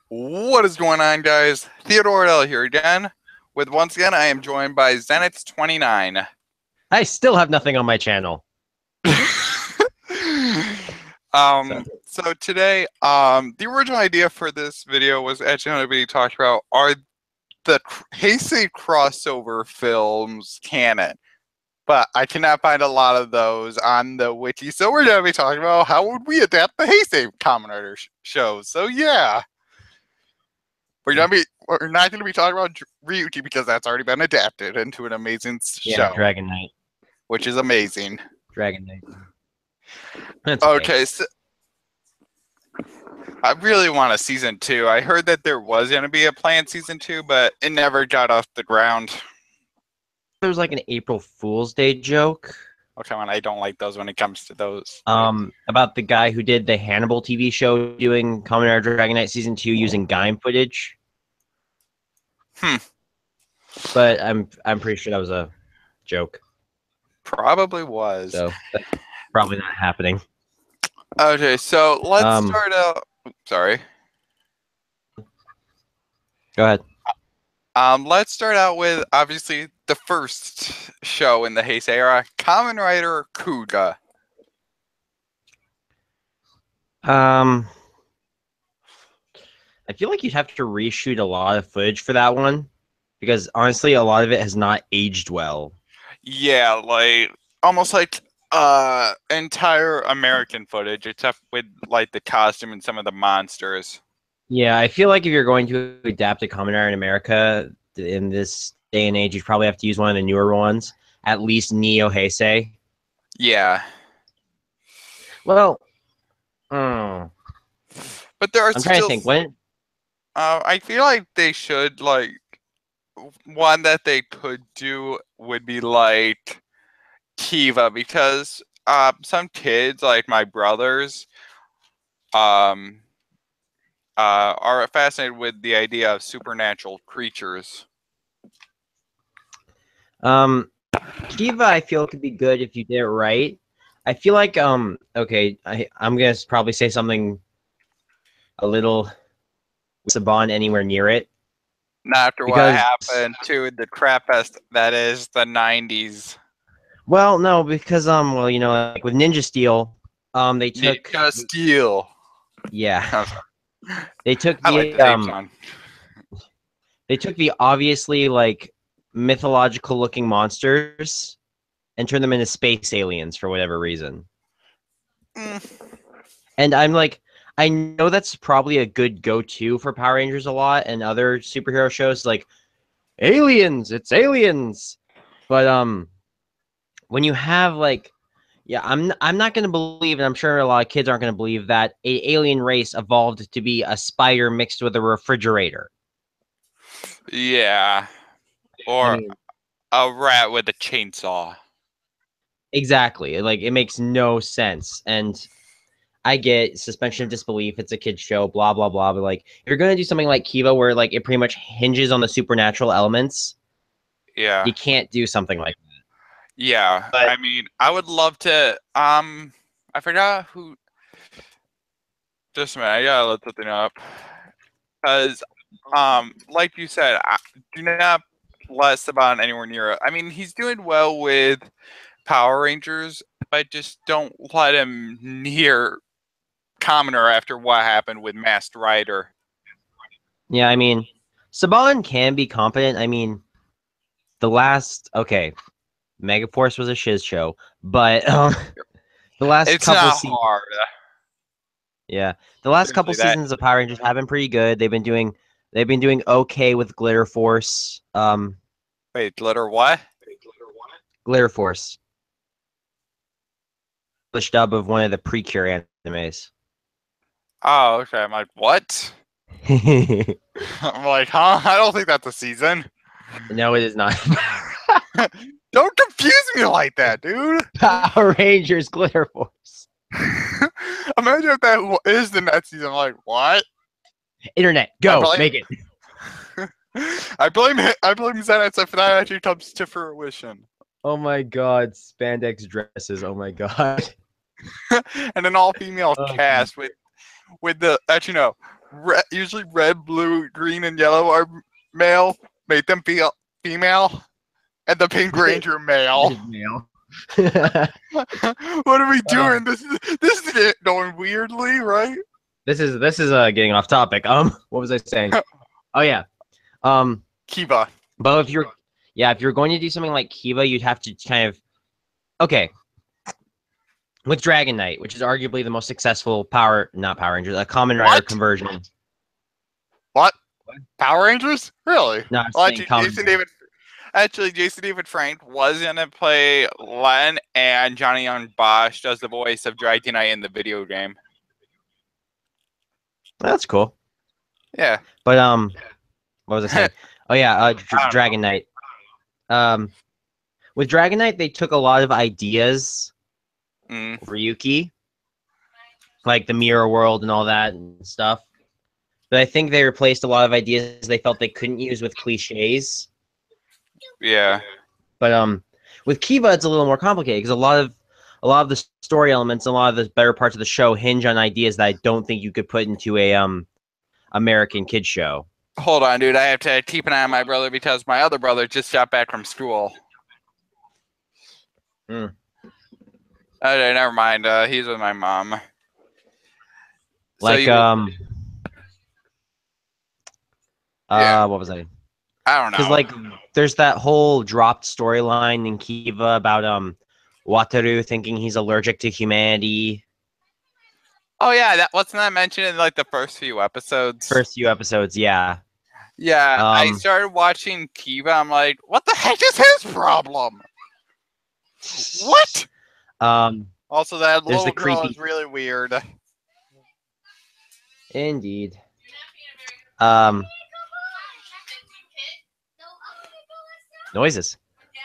What is going on, guys? Theodore L here again. Once again, I am joined by Zenitz29. I still have nothing on my channel. So today, the original idea for this video was actually going to be talked about are the Heisei crossover films canon, but I cannot find a lot of those on the wiki, so we're going to be talking about how would we adapt the Heisei Kamen Rider shows. So yeah. We're not gonna be talking about Ryuji because that's already been adapted into an amazing show. Dragon Knight. Which is amazing. Dragon Knight. That's okay, so I really want a season 2. I heard that there was gonna be a planned season 2, but it never got off the ground. There was like an April Fool's Day joke. Oh, come on, I don't like those when it comes to those. About the guy who did the Hannibal TV show doing Kamen Rider Dragon Knight Season 2 using Gaim footage. But I'm pretty sure that was a joke. Probably was. So that's probably not happening. Okay, so let's start out. Sorry. Go ahead. Let's start out with obviously the first show in the Heisei era, Kamen Rider Kuuga. I feel like you'd have to reshoot a lot of footage for that one, because honestly, a lot of it has not aged well. Yeah, like almost like entire American footage, except with like the costume and some of the monsters. Yeah, I feel like if you're going to adapt a Kamen Rider in America in this day and age, you'd probably have to use one of the newer ones, at least Neo Heisei. Yeah. Well, but there are I'm trying to think. When? I feel like they should, like, one that they could do would be like Kiva, because some kids, like my brothers, are fascinated with the idea of supernatural creatures. Kiva, I feel could be good if you did it right. I feel like okay, I'm gonna probably say something a little Saban anywhere near it. Not after what happened to the crap fest that is the 90s. Well, no, because well, you know, like with Ninja Steel, they took Ninja Steel. Yeah. They took the they took the obviously like mythological looking monsters and turned them into space aliens for whatever reason. And I'm like, I know that's probably a good go-to for Power Rangers a lot and other superhero shows, like aliens, it's aliens. But when you have like, yeah, I'm not gonna believe, and I'm sure a lot of kids aren't gonna believe that an alien race evolved to be a spider mixed with a refrigerator. Yeah, or a rat with a chainsaw. Exactly, like it makes no sense. And I get suspension of disbelief, it's a kid's show, blah blah blah. But like, if you're gonna do something like Kiva, where like it pretty much hinges on the supernatural elements, yeah, you can't do something like that. Yeah, but I mean, I would love to. I forgot who. Just a minute, I gotta look something up. Because, like you said, do not let Saban anywhere near it. I mean, he's doing well with Power Rangers, but just don't let him near Commoner after what happened with Masked Rider. Yeah, I mean, Saban can be competent. I mean, the last Megaforce was a shiz show, but the last couple hard. Yeah, the last couple seasons of Power Rangers have been pretty good. They've been doing okay with Glitter Force. Wait, Glitter what? Glitter Force. English dub of one of the Precure animes. Oh, okay. I'm like, what? I'm like, huh? I don't think that's a season. No, it is not. Don't confuse me like that, dude. Power Rangers Glitter Force. Imagine if that is the next season. I'm like, what? Internet, go make it. I blame Zenitz if that actually comes to fruition. Oh my god, spandex dresses. Oh my god. And an all-female cast with the, actually no, usually red, blue, green, and yellow are male. Make them female, and the Pink Ranger male. Male. What are we doing? This is going weirdly, right? This is getting off topic. What was I saying? Oh yeah. Kiva. But if you're going to do something like Kiva, you'd have to kind of with Dragon Knight, which is arguably the most successful not Power Rangers, a Kamen Rider conversion. What? Power Rangers? Really? No, Well, actually, Jason David Frank was gonna play Len, and Johnny Young Bosch does the voice of Dragon Knight in the video game. That's cool. Yeah. But what was I saying? Oh yeah, Dragon Knight. With Dragon Knight, they took a lot of ideas for Yuki, like the mirror world and all that and stuff. But I think they replaced a lot of ideas they felt they couldn't use with cliches. Yeah. But with Kiva, it's a little more complicated because a lot of the story elements and a lot of the better parts of the show hinge on ideas that I don't think you could put into a American kids show. Hold on, dude. I have to keep an eye on my brother because my other brother just got back from school. Okay, never mind. He's with my mom. Like, yeah. What was I? I don't know. Because like, there's that whole dropped storyline in Kiva about Wataru thinking he's allergic to humanity. Oh yeah, wasn't that mentioned in like the first few episodes? Yeah. Yeah, I started watching Kiva. I'm like, what the heck is his problem? What? Also, that little girl is really weird. Indeed. Noises.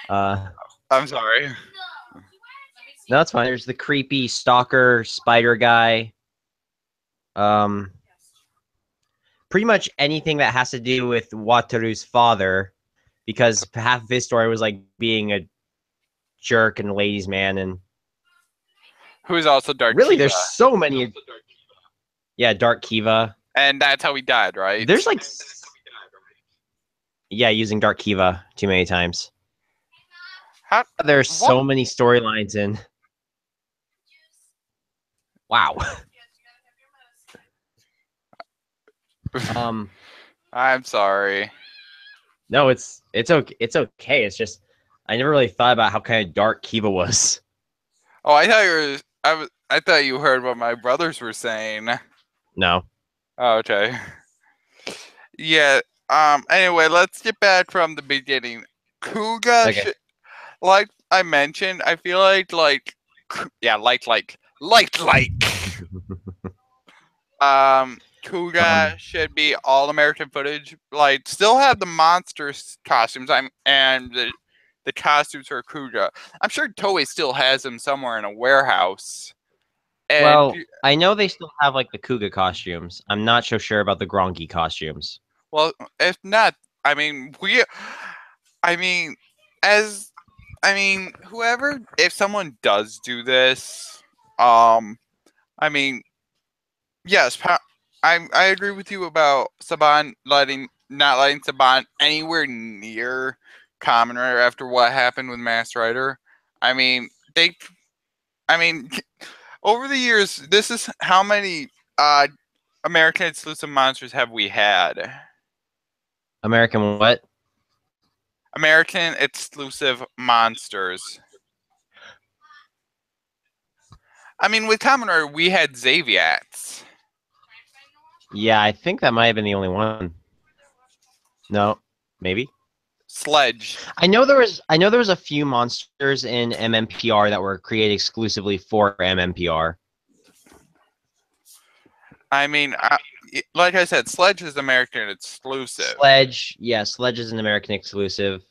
I'm sorry. No, it's fine. There's the creepy stalker spider guy. Pretty much anything that has to do with Wataru's father, because half of his story was like being a jerk and a ladies' man, and who's also Dark. Really, Kiva. There's so many. Yeah, Dark Kiva. And that's how he died, right? There's like, yeah, using Dark Kiva too many times. There's so many storylines in. Wow. I'm sorry. No, it's okay. It's okay. It's just I never really thought about how kind of dark Kiva was. Oh, I thought I thought you heard what my brothers were saying. No. Oh, okay. Yeah. Anyway, let's get back from the beginning. Kuuga, Okay. like I mentioned, I feel like Kuuga should be all American footage. Like, still have the monsters costumes. And the costumes for Kuuga. I'm sure Toei still has them somewhere in a warehouse. And well, I know they still have like the Kuuga costumes. I'm not so sure about the Grongi costumes. Well, if not, whoever, if someone does do this, yes, I agree with you about Saban not letting Saban anywhere near Kamen Rider after what happened with Masked Rider. Over the years, this is how many American exclusive monsters have we had? American what? American exclusive monsters. With Kamen Rider, we had Xaviats. Yeah, I think that might have been the only one. No, maybe. Sledge. I know there was a few monsters in MMPR that were created exclusively for MMPR. Like I said, Sledge is American exclusive. Sledge is an American exclusive.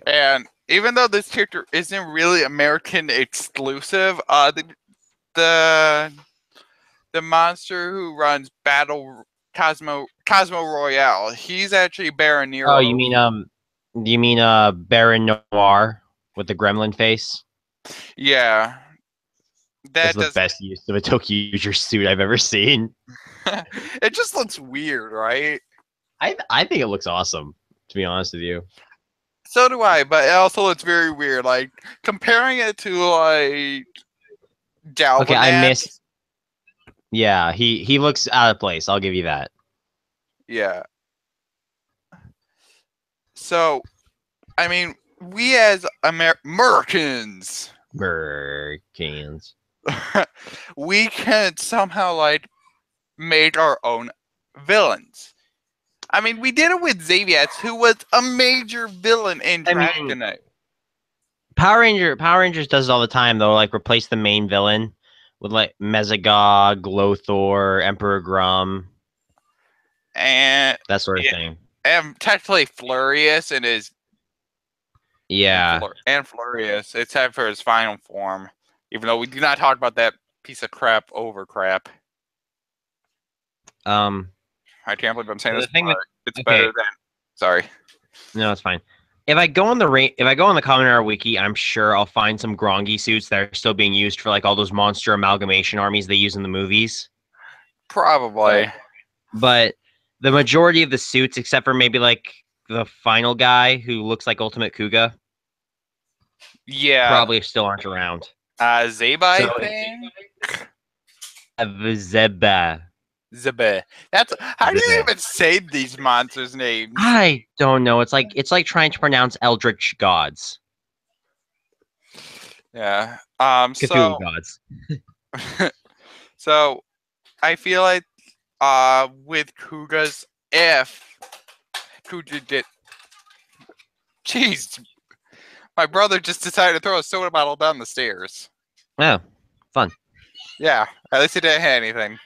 And even though this character isn't really American exclusive, the monster who runs Battle Cosmo Royale, he's actually Baron Nero. Oh, you mean Baron Noir with the gremlin face? Yeah. That's the best use of a Tokyo User suit I've ever seen. It just looks weird, right? I think it looks awesome, to be honest with you. So do I, but it also looks very weird. Like comparing it to like Okay, I Galvanat. missed. Yeah, he looks out of place. I'll give you that. Yeah. So, I mean, we as Americans, Merkins. we can somehow like make our own villains. I mean, we did it with Xavier, who was a major villain in Dragon Knight. Power Rangers does it all the time though. Like replace the main villain with like Mesogog, Lothor, Emperor Grum, And that sort of thing. And technically Flurious and his Yeah. and Flurious, except for his final form. Even though we do not talk about that piece of crap over crap. I can't believe I'm saying this. It's better than. Sorry. No, it's fine. If I go on the Kamen Rider wiki, I'm sure I'll find some Grongi suits that are still being used for like all those monster amalgamation armies they use in the movies. Probably. But the majority of the suits, except for maybe like the final guy who looks like Ultimate Kuuga, yeah, probably still aren't around. Zeba, so, I think. Zeba. That's how do you even say these monsters' names? I don't know. It's like trying to pronounce Eldritch gods. Yeah. Cthulhu gods. So I feel like with Kuuga's if Kuuga did. Jeez. My brother just decided to throw a soda bottle down the stairs. Oh, fun. Yeah, at least he didn't hit anything.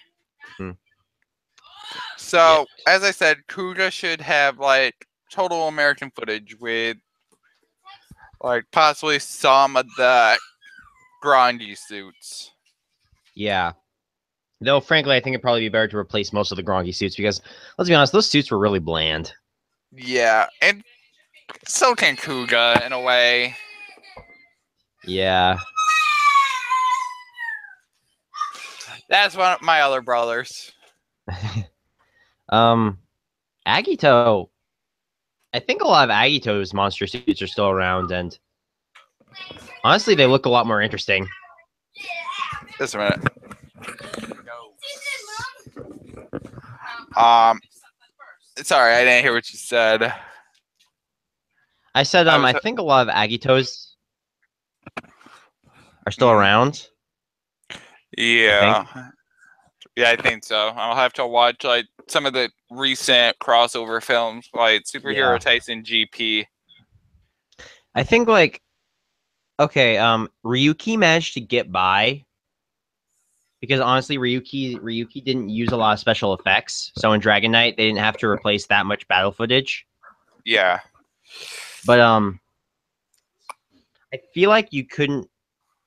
So, as I said, Kuuga should have like total American footage with like possibly some of the Grongi suits. Yeah. Though, frankly, I think it'd probably be better to replace most of the Grongi suits because, let's be honest, those suits were really bland. Yeah, and so can Kuuga in a way. Yeah. That's one of my other brothers. Agito. I think a lot of Agito's monster suits are still around, and honestly, they look a lot more interesting. Just a minute. Sorry, I didn't hear what you said. I said, I think a lot of Agito's are still around. Yeah. I think so. I'll have to watch like some of the recent crossover films, like Superhero Tyson GP. I think like Ryuki managed to get by because honestly, Ryuki didn't use a lot of special effects. So in Dragon Knight, they didn't have to replace that much battle footage. Yeah. But I feel like you couldn't.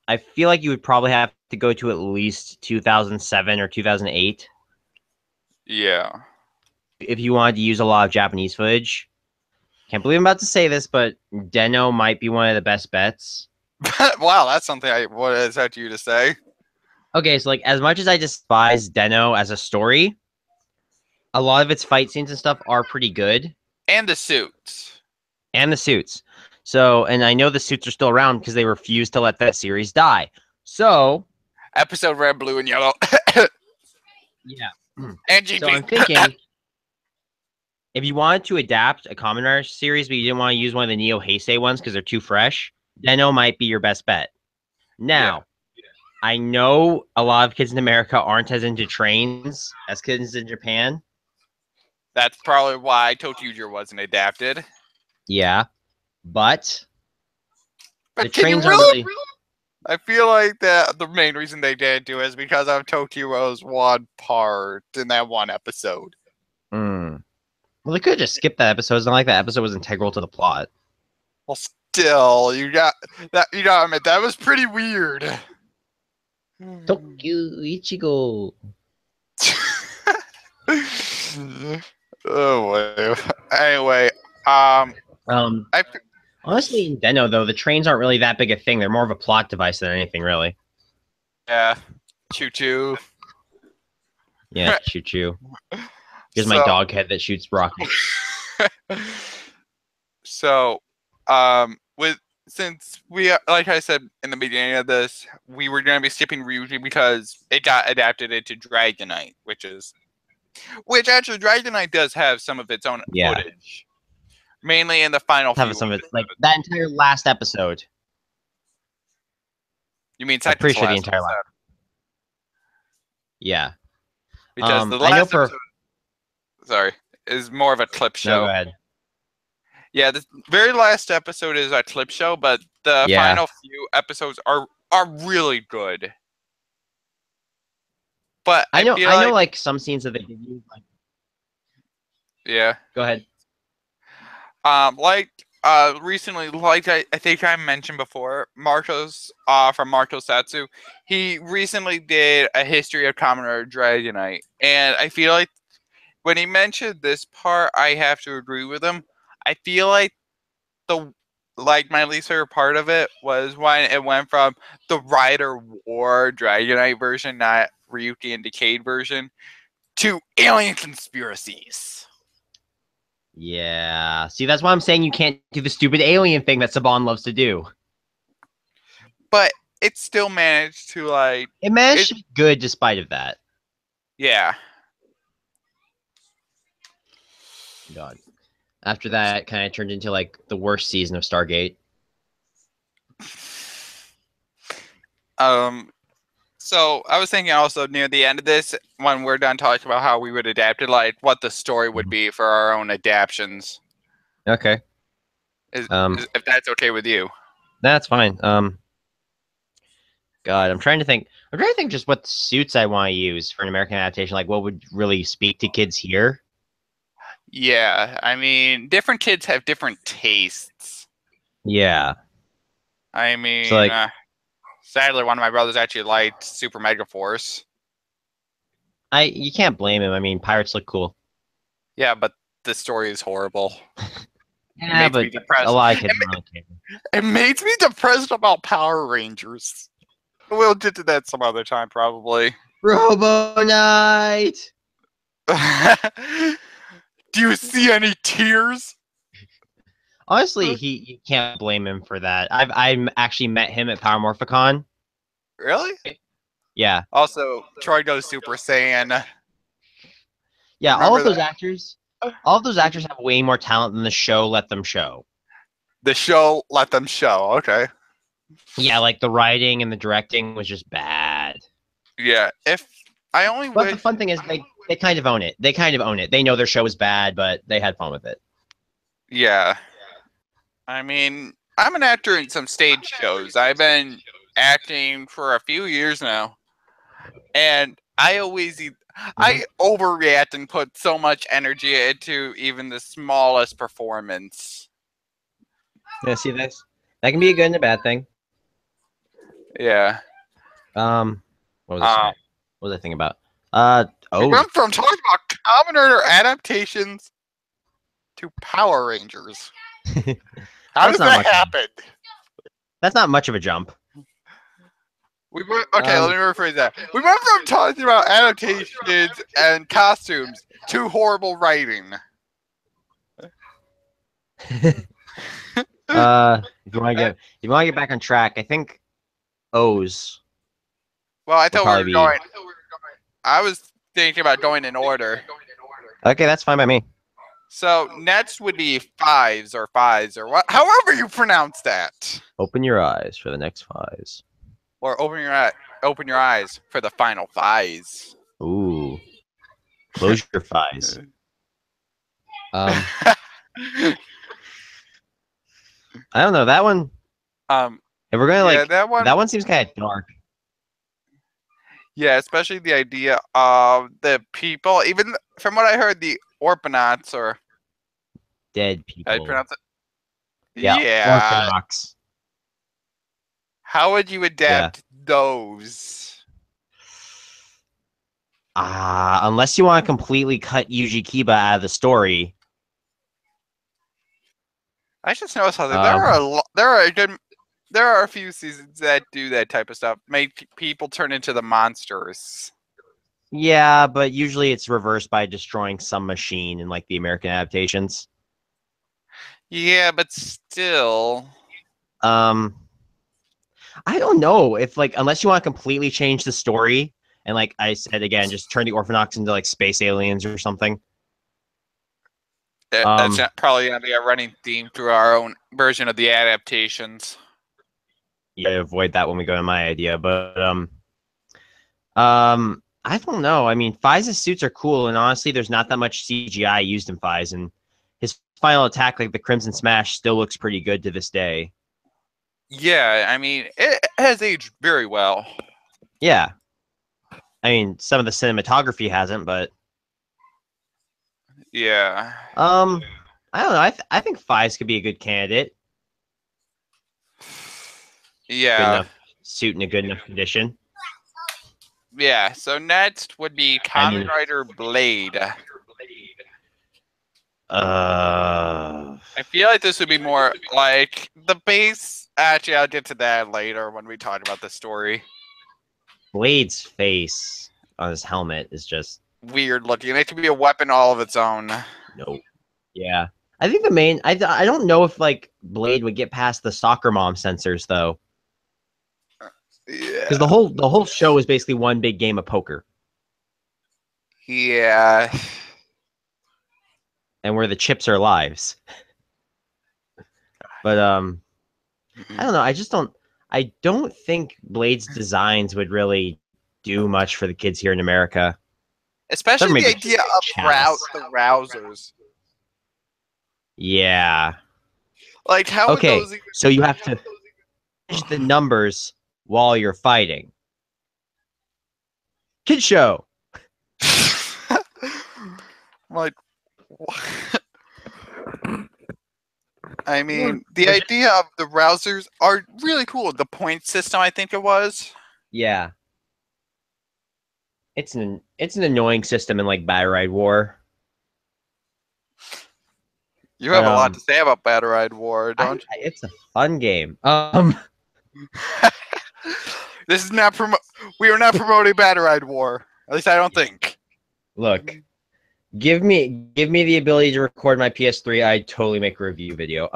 I feel like you would probably have to go to at least 2007 or 2008. Yeah. If you wanted to use a lot of Japanese footage. Can't believe I'm about to say this, but Den-O might be one of the best bets. Wow, that's something what is that to you to say? Okay, so like as much as I despise Den-O as a story, a lot of its fight scenes and stuff are pretty good. And the suits. So, and I know the suits are still around because they refuse to let that series die. So, episode red, blue, and yellow. Yeah. And GP. So I'm thinking, if you wanted to adapt a Kamen Rider series, but you didn't want to use one of the Neo Heisei ones because they're too fresh, Den-O might be your best bet. Now, I know a lot of kids in America aren't as into trains as kids in Japan. That's probably why ToQger wasn't adapted. Yeah, but the can trains you are really... I feel like that the main reason they didn't do it is because of ToQger's one part in that one episode. Well, they could have just skipped that episode. It's not like that episode was integral to the plot. Well, still, you got that. You gotta admit that was pretty weird. Tokyo Ichigo. Oh, anyway, honestly, in Den-O though, the trains aren't really that big a thing. They're more of a plot device than anything, really. Yeah, choo choo. Yeah, shoot you. Here's my So- dog head that shoots rockets. So, since we, like I said in the beginning of this, we were going to be skipping Ryuji because it got adapted into Dragonite, which actually Dragonite does have some of its own footage, mainly in the final few. Have some of it, like that entire last episode. You mean I'm second pretty to sure the last entire episode? last. Yeah. Because the I know last for. episode, sorry, is more of a clip show. No, go ahead. Yeah, the very last episode is a clip show, but the final few episodes are really good. But I know like, like some scenes that they give you. Like, yeah. Go ahead. Recently, like I think I mentioned before, Marcos from Marco Satsu, he recently did a history of Kamen Rider Dragonite, and I feel like when he mentioned this part, I have to agree with him. I feel like my least favorite part of it was when it went from the Rider War Dragonite version, not Ryuki and Decade version, to alien conspiracies. Yeah. See, that's why I'm saying you can't do the stupid alien thing that Saban loves to do. But it still managed to like. It managed to be good despite of that. Yeah. God. After that, it kind of turned into like the worst season of Stargate. So I was thinking also near the end of this, when we're done talking about how we would adapt it, like what the story would be for our own adaptions. Okay. If that's okay with you. That's fine. God, I'm trying to think just what suits I want to use for an American adaptation. Like, what would really speak to kids here? Yeah, I mean, different kids have different tastes. Yeah. I mean, so, like, sadly, one of my brothers actually liked Super Mega Force. You can't blame him. I mean, pirates look cool. Yeah, but the story is horrible. Yeah, but a lot of kids don't care. It makes me depressed about Power Rangers. We'll get to that some other time, probably. Robo Knight! Do you see any tears? Honestly, you can't blame him for that. I've actually met him at Power Morphicon. Really? Yeah. Also, Troy goes Super Saiyan. Yeah, all of those actors have way more talent than the show let them show. The show let them show. Okay. Yeah, like the writing and the directing was just bad. Yeah, But the fun thing is they kind of own it. They kind of own it. They know their show is bad, but they had fun with it. Yeah. I mean, I'm an actor in some stage shows. I've been acting for a few years now. And I overreact and put so much energy into even the smallest performance. Yeah, see, that can be a good and a bad thing. Yeah. What was I thinking about? We went from talking about Kamen Rider adaptations to Power Rangers. How does that happen? That's not much of a jump. Let me rephrase that. We went from talking about adaptations and costumes to horrible writing. If you want to get back on track, I think O's. Well, I thought we were going. I was thinking about going in order. Okay, that's fine by me. So next would be fives or what, however you pronounce that. Open your eyes for the next fives. Or open your eyes for the final fives. Ooh. Close your fives. I don't know, that one. If we're gonna that one seems kind of dark. Yeah, especially the idea of the people, even from what I heard, the Orponauts or dead people. How do you pronounce it? Yeah. Orphanox. How would you adapt those? Unless you want to completely cut Yuji Kiba out of the story. I just noticed something. There are a few seasons that do that type of stuff. Make people turn into the monsters. Yeah, but usually it's reversed by destroying some machine in like the American adaptations. Yeah, but still. Um, I don't know if like unless you want to completely change the story and like I said again, just turn the Orphanox into like space aliens or something. That's Um, probably going to be a running theme through our own version of the adaptations. yeah, avoid that when we go to my idea, but I don't know. I mean, Fize's suits are cool, and honestly, there's not that much CGI used in Fize, and his final attack, like the Crimson Smash, still looks pretty good to this day. Yeah, I mean, it has aged very well. Yeah, I mean, some of the cinematography hasn't, but Yeah. I don't know. I think Fize could be a good candidate. Good Yeah. enough suit in a good enough condition. Yeah, so next would be I Kamen mean, Rider Blade. uh, I feel like this would be more like the base. Actually, I'll get to that later when we talk about the story. Blade's face on his helmet is just Weird looking. It could be a weapon all of its own. no. Yeah. I think the main I don't know if like Blade would get past the soccer mom sensors though. Because Yeah. the whole show is basically one big game of poker. Yeah. And where the chips are lives. But I don't know, I don't think Blade's designs would really do much for the kids here in America. Except Especially the maybe idea of Chalice. the rousers. Yeah. Like, how would Okay, those even... so you have to change the numbers while you're fighting. Kid show. like, what? I mean, the idea of the rousers are really cool. The point system, I think it was. Yeah. It's an annoying system in like Battle Ride War. You But have a lot to say about Battle Ride War, don't it's a fun game. you? This is not we are not promoting Battle Ride War. At least I don't think. Look, give me the ability to record my PS3. I'd totally make a review video.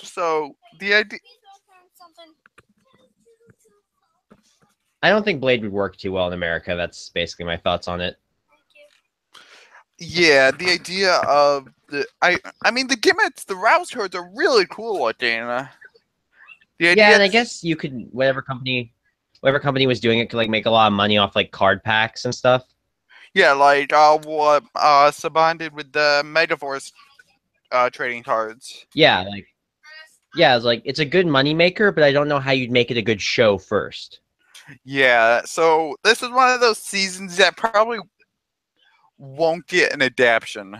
So the idea. I don't think Blade would work too well in America. That's basically my thoughts on it. Yeah, the idea of the I mean the gimmicks, the rouse cards are really cool looking. The idea. Yeah, and I guess you could whatever company was doing it could like make a lot of money off like card packs and stuff. Yeah, like what Saban did with the Megaforce trading cards. Yeah, it's like it's a good money maker, but I don't know how you'd make it a good show first. Yeah, so this is one of those seasons that probably won't get an adaptation.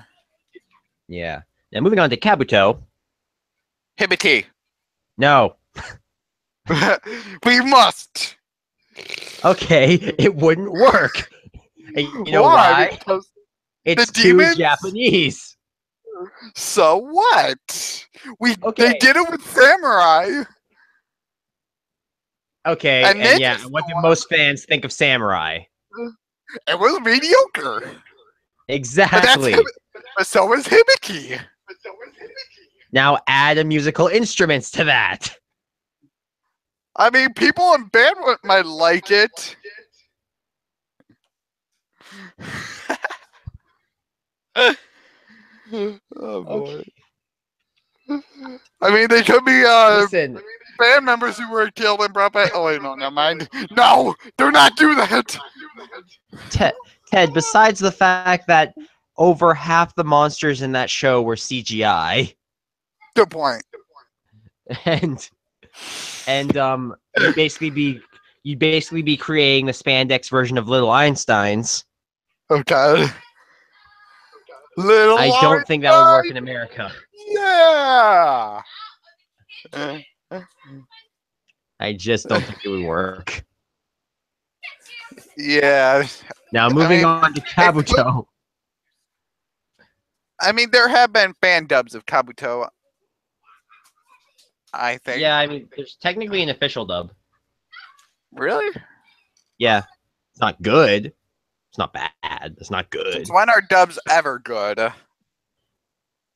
Yeah. Now moving on to Kabuto. Hibiki. No. We must. Okay, it wouldn't work. And you know Why? why? Because It's the too demons? Japanese. So what? They Okay. did it with Samurai. Okay, and yeah, what do most fans think of Samurai? It was mediocre. Exactly. But so was Hibiki. Now add a musical instruments to that. I mean, people in bandwidth might like it. Oh boy. Okay. I mean, they could be Listen, band members who were killed and brought back. Oh wait, no, never mind. No, do not do that. Ted, besides the fact that over half the monsters in that show were CGI, Good point. and you'd basically be creating the spandex version of Little Einsteins. Oh god. Little I don't think that would work in America. Yeah. I just don't think it would work. Yeah. Now moving on to Kabuto. I mean, there have been fan dubs of Kabuto. I think. Yeah, I mean, there's technically an official dub. Really? Yeah, it's not good. It's not bad. It's not Since good. when are dubs ever good?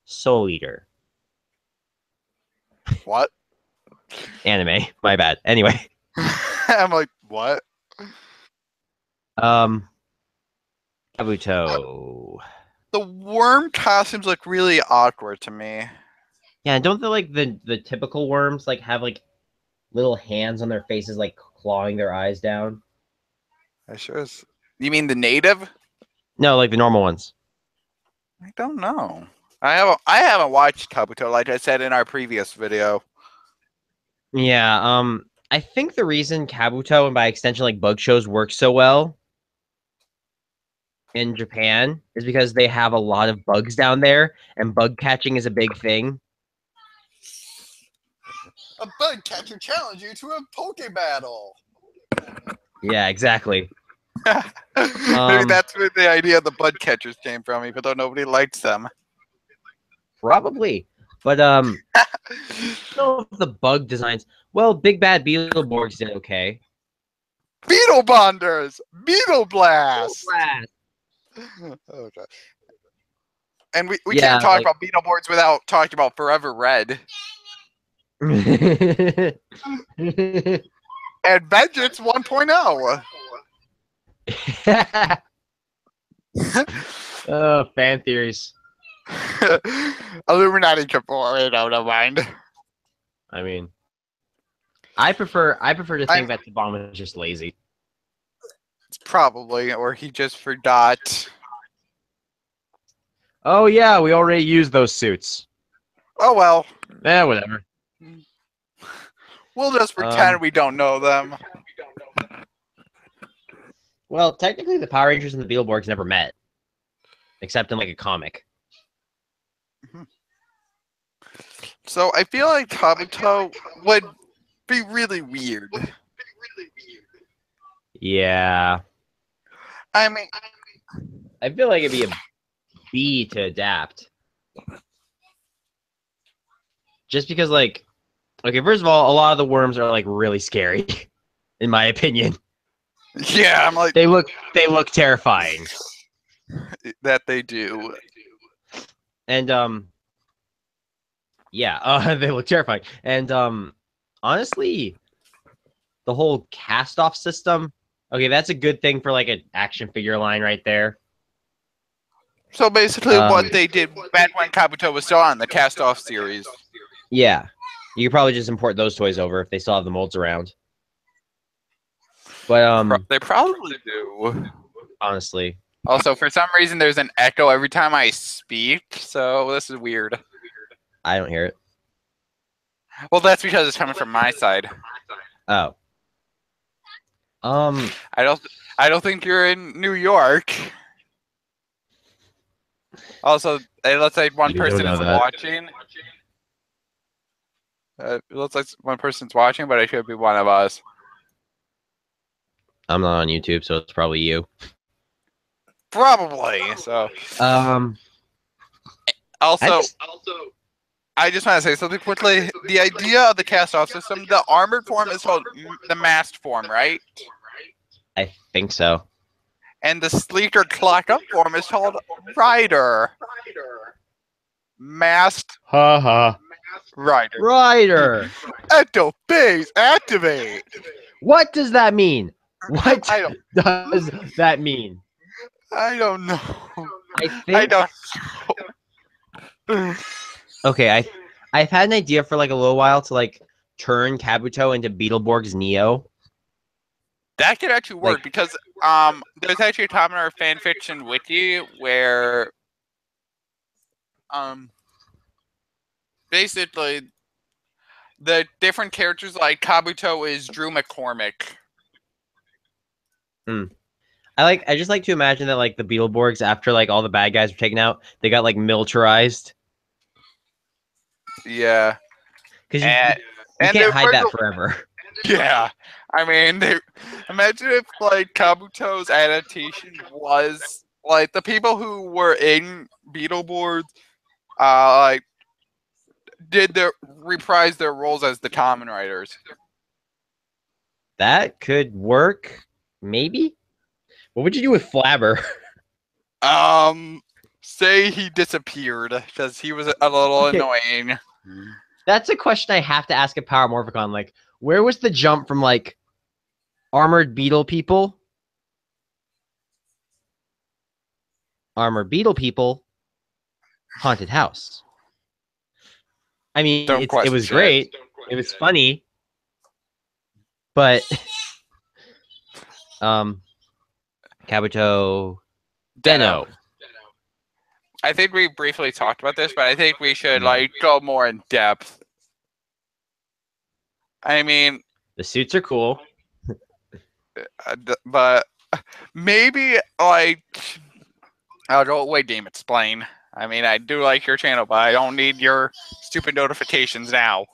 Soul Eater What? anime. My bad. Anyway, I'm like, what? um, Kabuto. The worm costumes look really awkward to me. Yeah, don't they like the typical worms like have like little hands on their faces, like clawing their eyes down? I sure is. You mean the native? No, like the normal ones. I don't know. I haven't watched Kabuto like I said in our previous video. Yeah, I think the reason Kabuto and by extension like bug shows work so well in Japan is because they have a lot of bugs down there and bug catching is a big thing. A bug catcher challenge you to a poke battle. Yeah, exactly. Maybe that's where the idea of the bug catchers came from, even though nobody likes them. Probably. But no, the bug designs. Well, Big Bad Beetleborgs did okay. Beetle Bonders! Beetle Blast! Oh, God. And we Yeah, can't talk like... about Beetleborgs without talking about Forever Red. And Vengeance 1.0. Fan theories. Illuminati Capoeira, don't mind. I mean, I prefer to think that the bomb is just lazy. Probably, or he just forgot. Oh yeah, we already used those suits. Oh well. Whatever. We'll just pretend we don't know them. Well, technically, the Power Rangers and the Beetleborgs never met, except in like a comic. So I feel like Kabuto would be really weird. Yeah. I mean, I feel like it'd be a B to adapt. Just because, like, okay, first of all, a lot of the worms are like really scary, in my opinion. yeah, I'm like they look terrifying. That they do. And yeah, they look terrifying. And honestly, the whole cast-off system, okay, that's a good thing for like an action figure line right there. So basically, what they did back when Kabuto was still on the cast-off series. Yeah, you could probably just import those toys over if they still have the molds around. But they probably do. Honestly. Also, for some reason, there's an echo every time I speak, so this is weird. I don't hear it. Well, that's because it's coming from my side. Oh. I don't think you're in New York. Also, it looks like one person is watching. It looks like one person's watching, but it could be one of us. I'm not on YouTube, so it's probably you. Probably. So. Also, I just want to say something quickly. The idea of the cast-off system, the armored form is called the masked form, right? I think so. And the sleeker clock-up form is called Rider. Masked. Rider. Rider. Ecto phase activate. What does that mean? What does that mean? I don't know. I don't know. Okay, I've had an idea for like a little while to like turn Kabuto into Beetleborg's Neo. That could actually work because there's actually a Common fanfiction wiki where basically the different characters like Kabuto is Drew McCormick. I just like to imagine that like the Beetleborgs, after like all the bad guys were taken out, they got like militarized. Yeah. Because you can't hide that forever. Yeah. I mean, imagine if like Kabuto's adaptation was like the people who were in Beetleborgs like reprise their roles as the Kamen Riders. That could work, maybe. What would you do with Flabber? Say he disappeared because he was a little Okay. annoying. That's a question I have to ask a Power Morphicon. Like, where was the jump from like armored beetle people, haunted house? I mean, Don't it question was it. great. It was funny, but Kabuto, Deno. Deno. I think we briefly talked about this, but I think we should like go more in depth. I mean, The suits are cool. but maybe like I'll go wait, game explain. I mean, I do like your channel, but I don't need your stupid notifications now.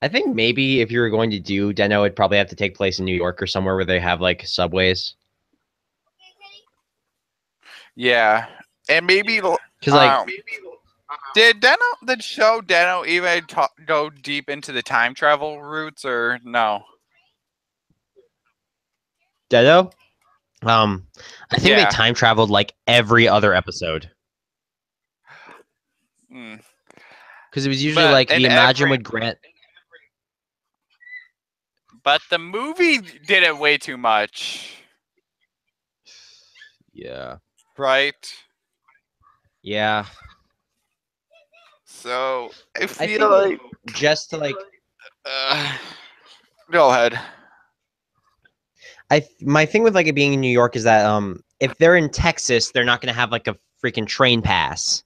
I think maybe if you were going to do Deno, it'd probably have to take place in New York or somewhere where they have like subways. Yeah, and maybe Because like did the show Deno even go deep into the time travel routes or no? Deno, I think they Yeah. time traveled like every other episode. Because it was usually like the Imagine would grant. But the movie did it way too much. Yeah. Right? Yeah. So I feel think like just to like go ahead. My thing with like it being in New York is that if they're in Texas, they're not gonna have like a freaking train pass.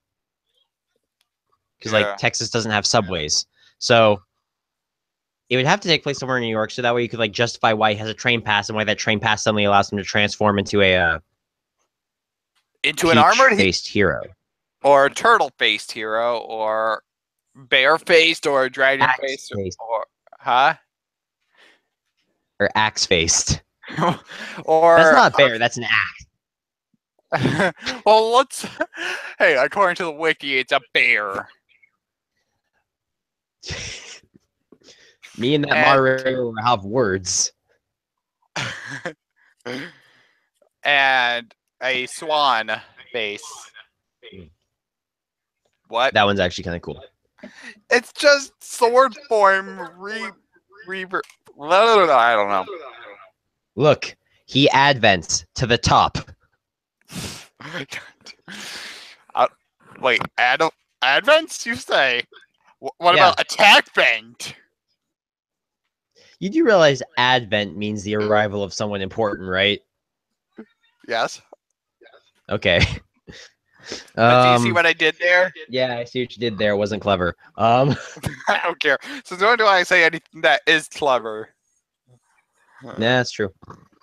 Because like Texas doesn't have subways. So it would have to take place somewhere in New York, so that way you could like justify why he has a train pass and why that train pass suddenly allows him to transform into an armored-faced hero, or a turtle-faced hero, or bear-faced, or a dragon-faced, or or axe-faced. Or that's not a bear, that's an axe. Well, let's. Hey, according to the wiki, it's a bear. Me and that moderator have words. And a swan face. What? That one's actually kind of cool. It's just sword form I don't know. Look, he advents to the top. Wait, advents, you say? What about attack bend? You do realize advent means the arrival of someone important, right? Yes. Okay. But do you see what I did there? Yeah, I see what you did there. It wasn't clever. I don't care. So nor do I say anything that is clever. Nah, that's true.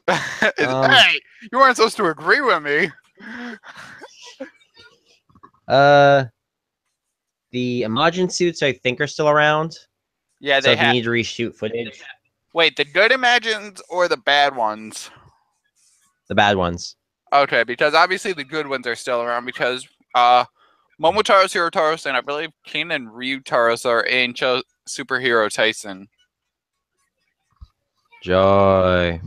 Hey, you weren't supposed to agree with me. The Imagine suits I think are still around. Yeah, so if you need to reshoot footage. Wait, the good Imagines or the bad ones? The bad ones. Okay, because obviously the good ones are still around because Momotaro's Hero Taros and I believe King and Ryu Taros are in Superhero Tyson. Joy.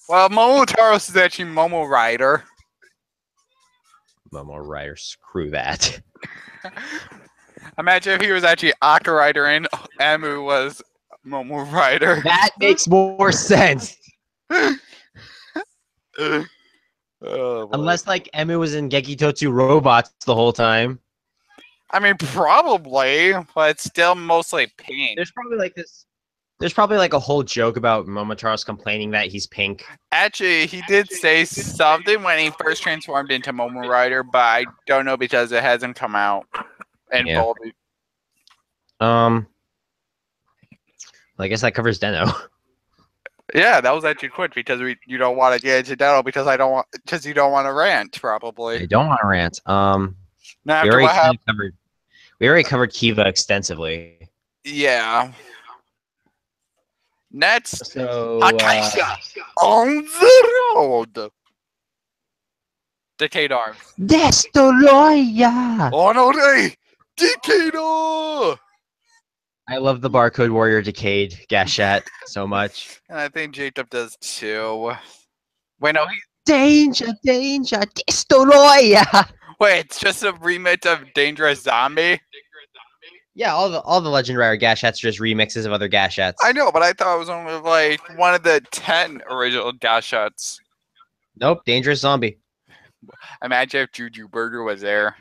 Well, Momotaros is actually Momo Rider. Momo Rider, screw that. Imagine if he was actually Aka Rider and Emu was Momo Rider. That makes more sense. Unless like Emu was in Gekitotsu Robots the whole time. I mean, probably, but it's still mostly pink. There's probably like a whole joke about Momotaro's complaining that he's pink. Actually, he did say something when he first transformed into Momo Rider, but I don't know because it hasn't come out. And Baldy. Well, I guess that covers Deno. Yeah, that was actually quick because you don't want to get into Deno because you don't want to rant probably. I don't want to rant. Now we already covered Kiva extensively. Yeah. Next, so Akaisha on the road. Decade Arms. Destoroya! Honore! Decade! I love the Barcode Warrior Decade Gashat so much. And I think Jacob does too. Wait, no, Danger, danger, destroy! wait, it's just a remix of Dangerous Zombie? Yeah, all the Legend Rare Gashats are just remixes of other Gashats. I know, but I thought it was only like one of the 10 original Gashots. Nope, Dangerous Zombie. Imagine if Juju Burger was there.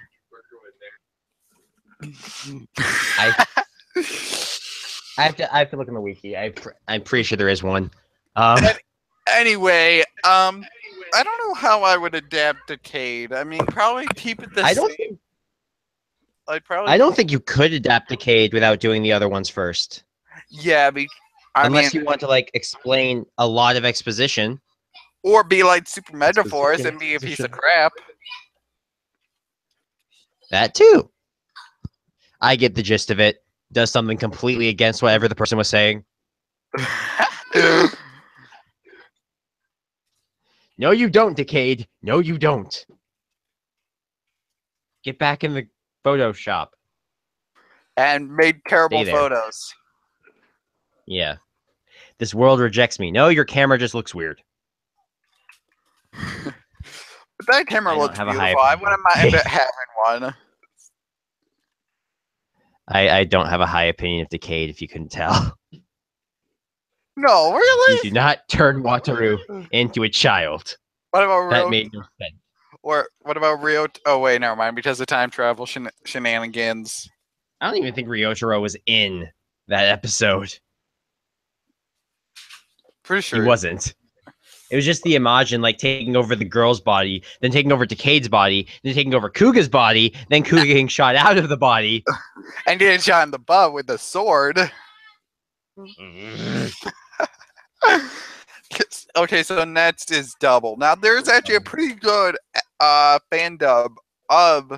I have to look in the wiki. I'm pretty sure there is one. Anyway, I don't know how I would adapt Decade. I mean, probably keep it the same. I don't think you could adapt Decade without doing the other ones first. Yeah, unless you want to like explain a lot of exposition, or be like Super Megaforce and be a piece of crap. That too. I get the gist of it. Does something completely against whatever the person was saying. No, you don't, Decade. No, you don't. Get back in the Photoshop. And made terrible photos. Yeah. This world rejects me. No, your camera just looks weird. But that camera looks beautiful. I wouldn't mind having one. I don't have a high opinion of Decade, if you couldn't tell. No, really? You do not turn Wataru into a child. What about That made no sense. Or what about Rio? Oh wait, never mind. Because of time travel shenanigans. I don't even think Ryotaro was in that episode. Pretty sure he wasn't. It was just the Imagine like taking over the girl's body, then taking over Decade's body, then taking over Kuuga's body, then Kuuga getting shot out of the body. And getting shot in the butt with a sword. Okay, so next is Double. Now, there's actually a pretty good fan dub of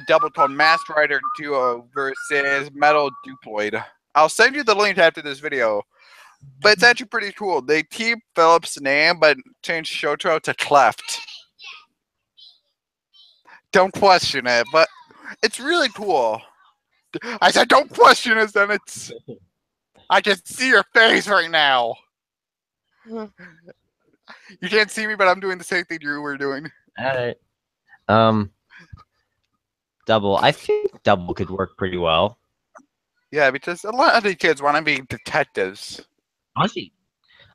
Double called Masked Rider Duo versus Metal Duploid. I'll send you the link after this video. But it's actually pretty cool. They keep Philip's name, but change Shotaro to Cleft. Don't question it, but it's really cool. I said don't question it, then it's... I can see your face right now. You can't see me, but I'm doing the same thing you were doing. Alright. Double. I think Double could work pretty well. Yeah, because a lot of the kids want to be detectives. Honestly,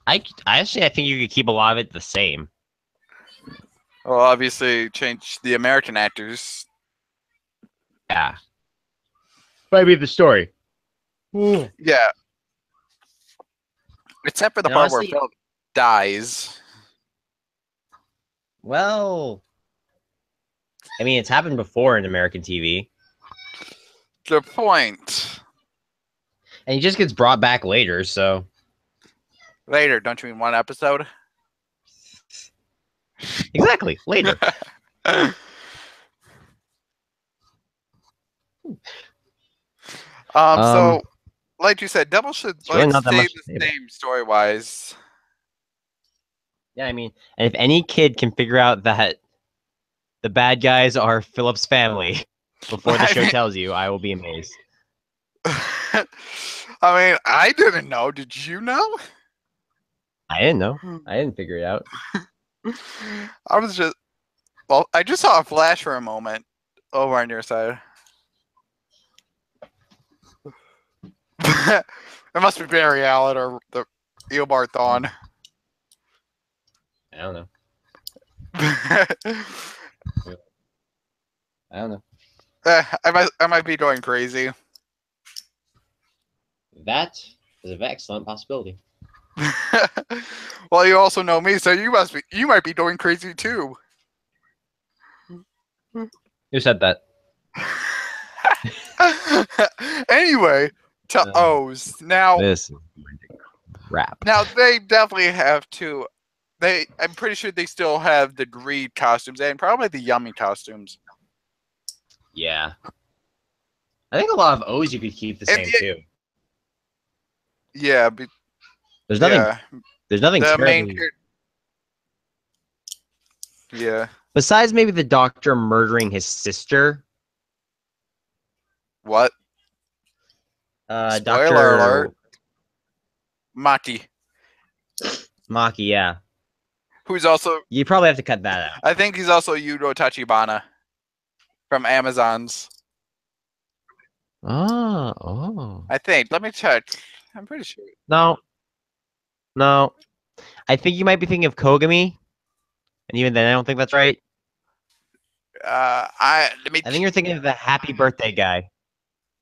I think you could keep a lot of it the same. Well, obviously, change the American actors. Yeah. Maybe the story. Yeah. Except for the part where Philip dies. Well, I mean, it's happened before in American TV. Good point. And he just gets brought back later, so... Later, don't you mean one episode? Exactly, later. So, like you said, Double should really stay the same story-wise. Yeah, I mean, and if any kid can figure out that the bad guys are Philip's family before the show tells you, I will be amazed. I mean, I didn't know. Did you know? I didn't know. I didn't figure it out. I was just... Well, I just saw a flash for a moment over on your side. It must be Barry Allen or the Eobard Thawne. I don't know. I don't know. I might be going crazy. That is an excellent possibility. Well, you also know me, so you might be going crazy too. Who said that? Anyway, to O's. Now this is crap. Now they definitely have to. I'm pretty sure they still have the greed costumes and probably the yummy costumes. Yeah. I think a lot of O's you could keep the same too. Yeah. There's nothing. Yeah. There's nothing. The main. Yeah. Besides maybe the doctor murdering his sister. What? Spoiler Dr. alert. Maki, Maki, yeah. who's also, You probably have to cut that out. I think he's also Yudo Tachibana from Amazons. Oh. I think. Let me check. I'm pretty sure. No. I think you might be thinking of Kogami, and even then I don't think that's right. I think you're thinking of the happy birthday guy.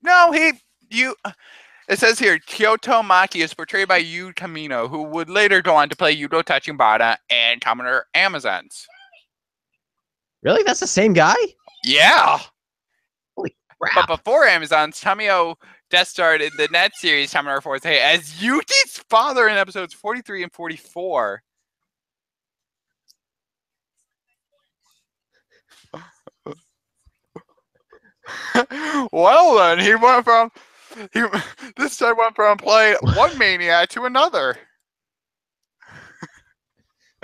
No, it says here, Kyoto Maki is portrayed by Yu Kamino, who would later go on to play Yudo Tachibana and Commoner Amazons. Really? That's the same guy? Yeah. Holy crap. But before Amazons, Tamio guest starred in the net series Commoner Force as Yuki's father in episodes 43 and 44. Well then, this time went from playing one maniac to another.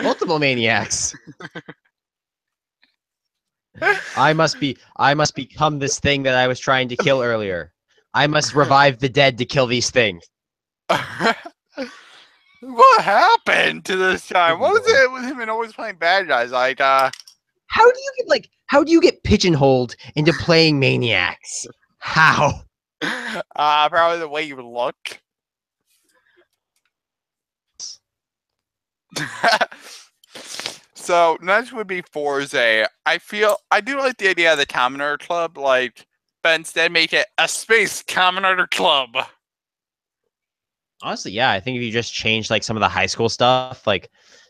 Multiple maniacs. I must become this thing that I was trying to kill earlier. I must revive the dead to kill these things. What happened to this time? What was it with him and always playing bad guys? Like, how do you get pigeonholed into playing maniacs? How? Probably the way you look. So next would be Forze. I do like the idea of the Commoner Club, but instead make it a Space Commoner Club. Honestly, yeah, I think if you just change some of the high school stuff,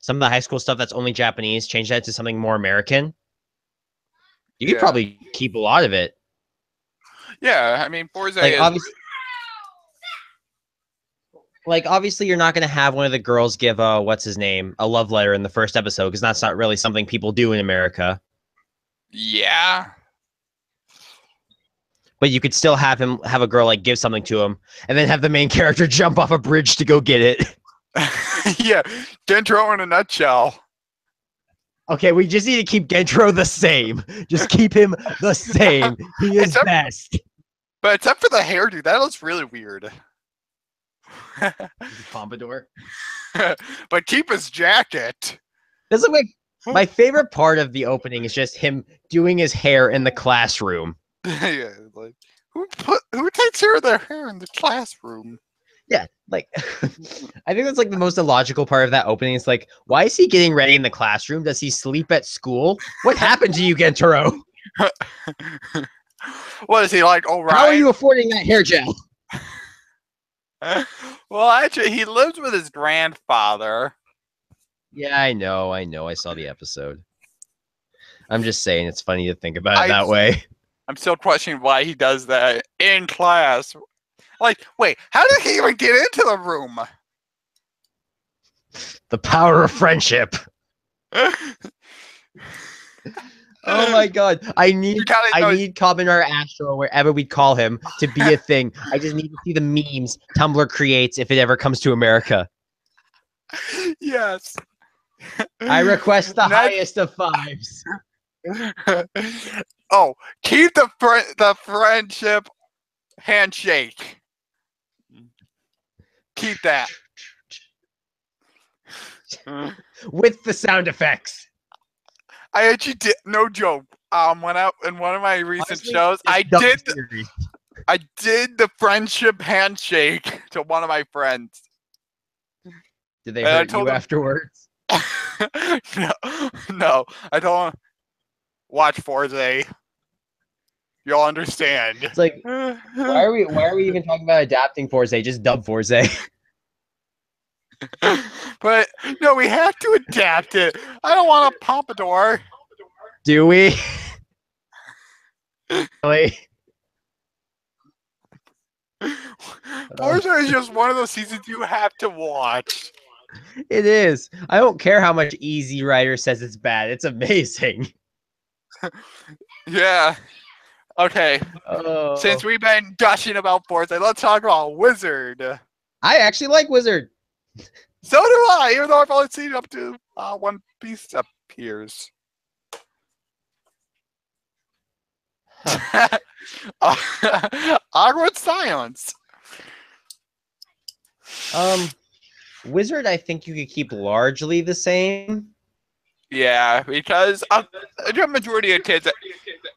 some of the high school stuff that's only Japanese, change that to something more American, you could probably keep a lot of it. Yeah, I mean, Forze obviously you're not going to have one of the girls give what's his name a love letter in the first episode, because that's not really something people do in America. Yeah. But you could still have a girl give something to him, and then have the main character jump off a bridge to go get it. Yeah, Gentro in a nutshell. Okay, we just need to keep Gentro the same. Just keep him the same. He is best. But except for the hairdo, that looks really weird. Pompadour. But keep his jacket. This is my favorite part of the opening is just him doing his hair in the classroom. Yeah, who takes care of their hair in the classroom? Yeah, I think that's the most illogical part of that opening. It's why is he getting ready in the classroom? Does he sleep at school? What happened to you, Gentaro? What is he like? Oh, right. How are you affording that hair gel? Well, actually, he lives with his grandfather. Yeah, I know. I saw the episode. I'm just saying it's funny to think about it that way. I'm still questioning why he does that in class. Wait, how did he even get into the room? The power of friendship. Oh my god. I need Kamen Rider Astro, wherever we call him, to be a thing. I just need to see the memes Tumblr creates if it ever comes to America. Yes. I request the highest of fives. Oh, keep the friendship handshake. Keep that. With the sound effects. I actually did, no joke. In one of my recent shows, I did the friendship handshake to one of my friends. Did they hurt you afterwards? No. I told him, watch Forze. You'll understand. It's why are we even talking about adapting Forze? Just dub Forze. But no, we have to adapt it. I don't want a pompadour. Do we? Really? Forze is just one of those seasons you have to watch. It is. I don't care how much Easy Rider says it's bad. It's amazing. Yeah. Okay. Since we've been gushing about Forze, let's talk about Wizard. I actually like Wizard. So do I, even though I've only seen up to One Piece appears. Awkward silence. Wizard, I think you could keep largely the same. Yeah, because the majority of kids,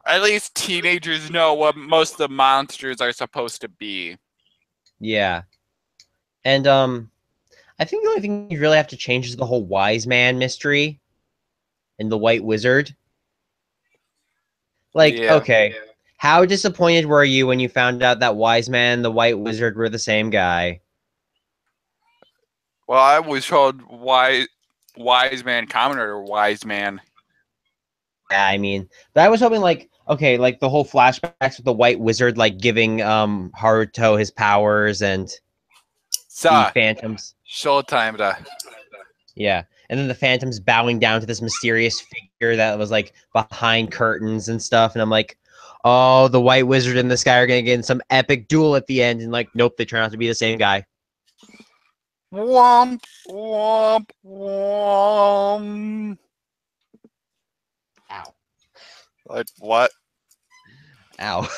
at least teenagers, know what most of the monsters are supposed to be. Yeah. And I think the only thing you really have to change is the whole wise man mystery and the white wizard. Like, Yeah. okay, how disappointed were you when you found out that wise man and the white wizard were the same guy? Well, I was told wise man, Kamen Rider, wise man. Yeah, I mean, but I was hoping like, okay, like the whole flashbacks with the white wizard like giving Haruto his powers and the So, phantoms. showtime da. Yeah. And then the phantoms bowing down to this mysterious figure that was like behind curtains and stuff. And I'm like, oh, the white wizard and this guy are gonna get in some epic duel at the end. And like, nope, they turn out to be the same guy. Womp, womp, womp. Ow. Like, what? Ow.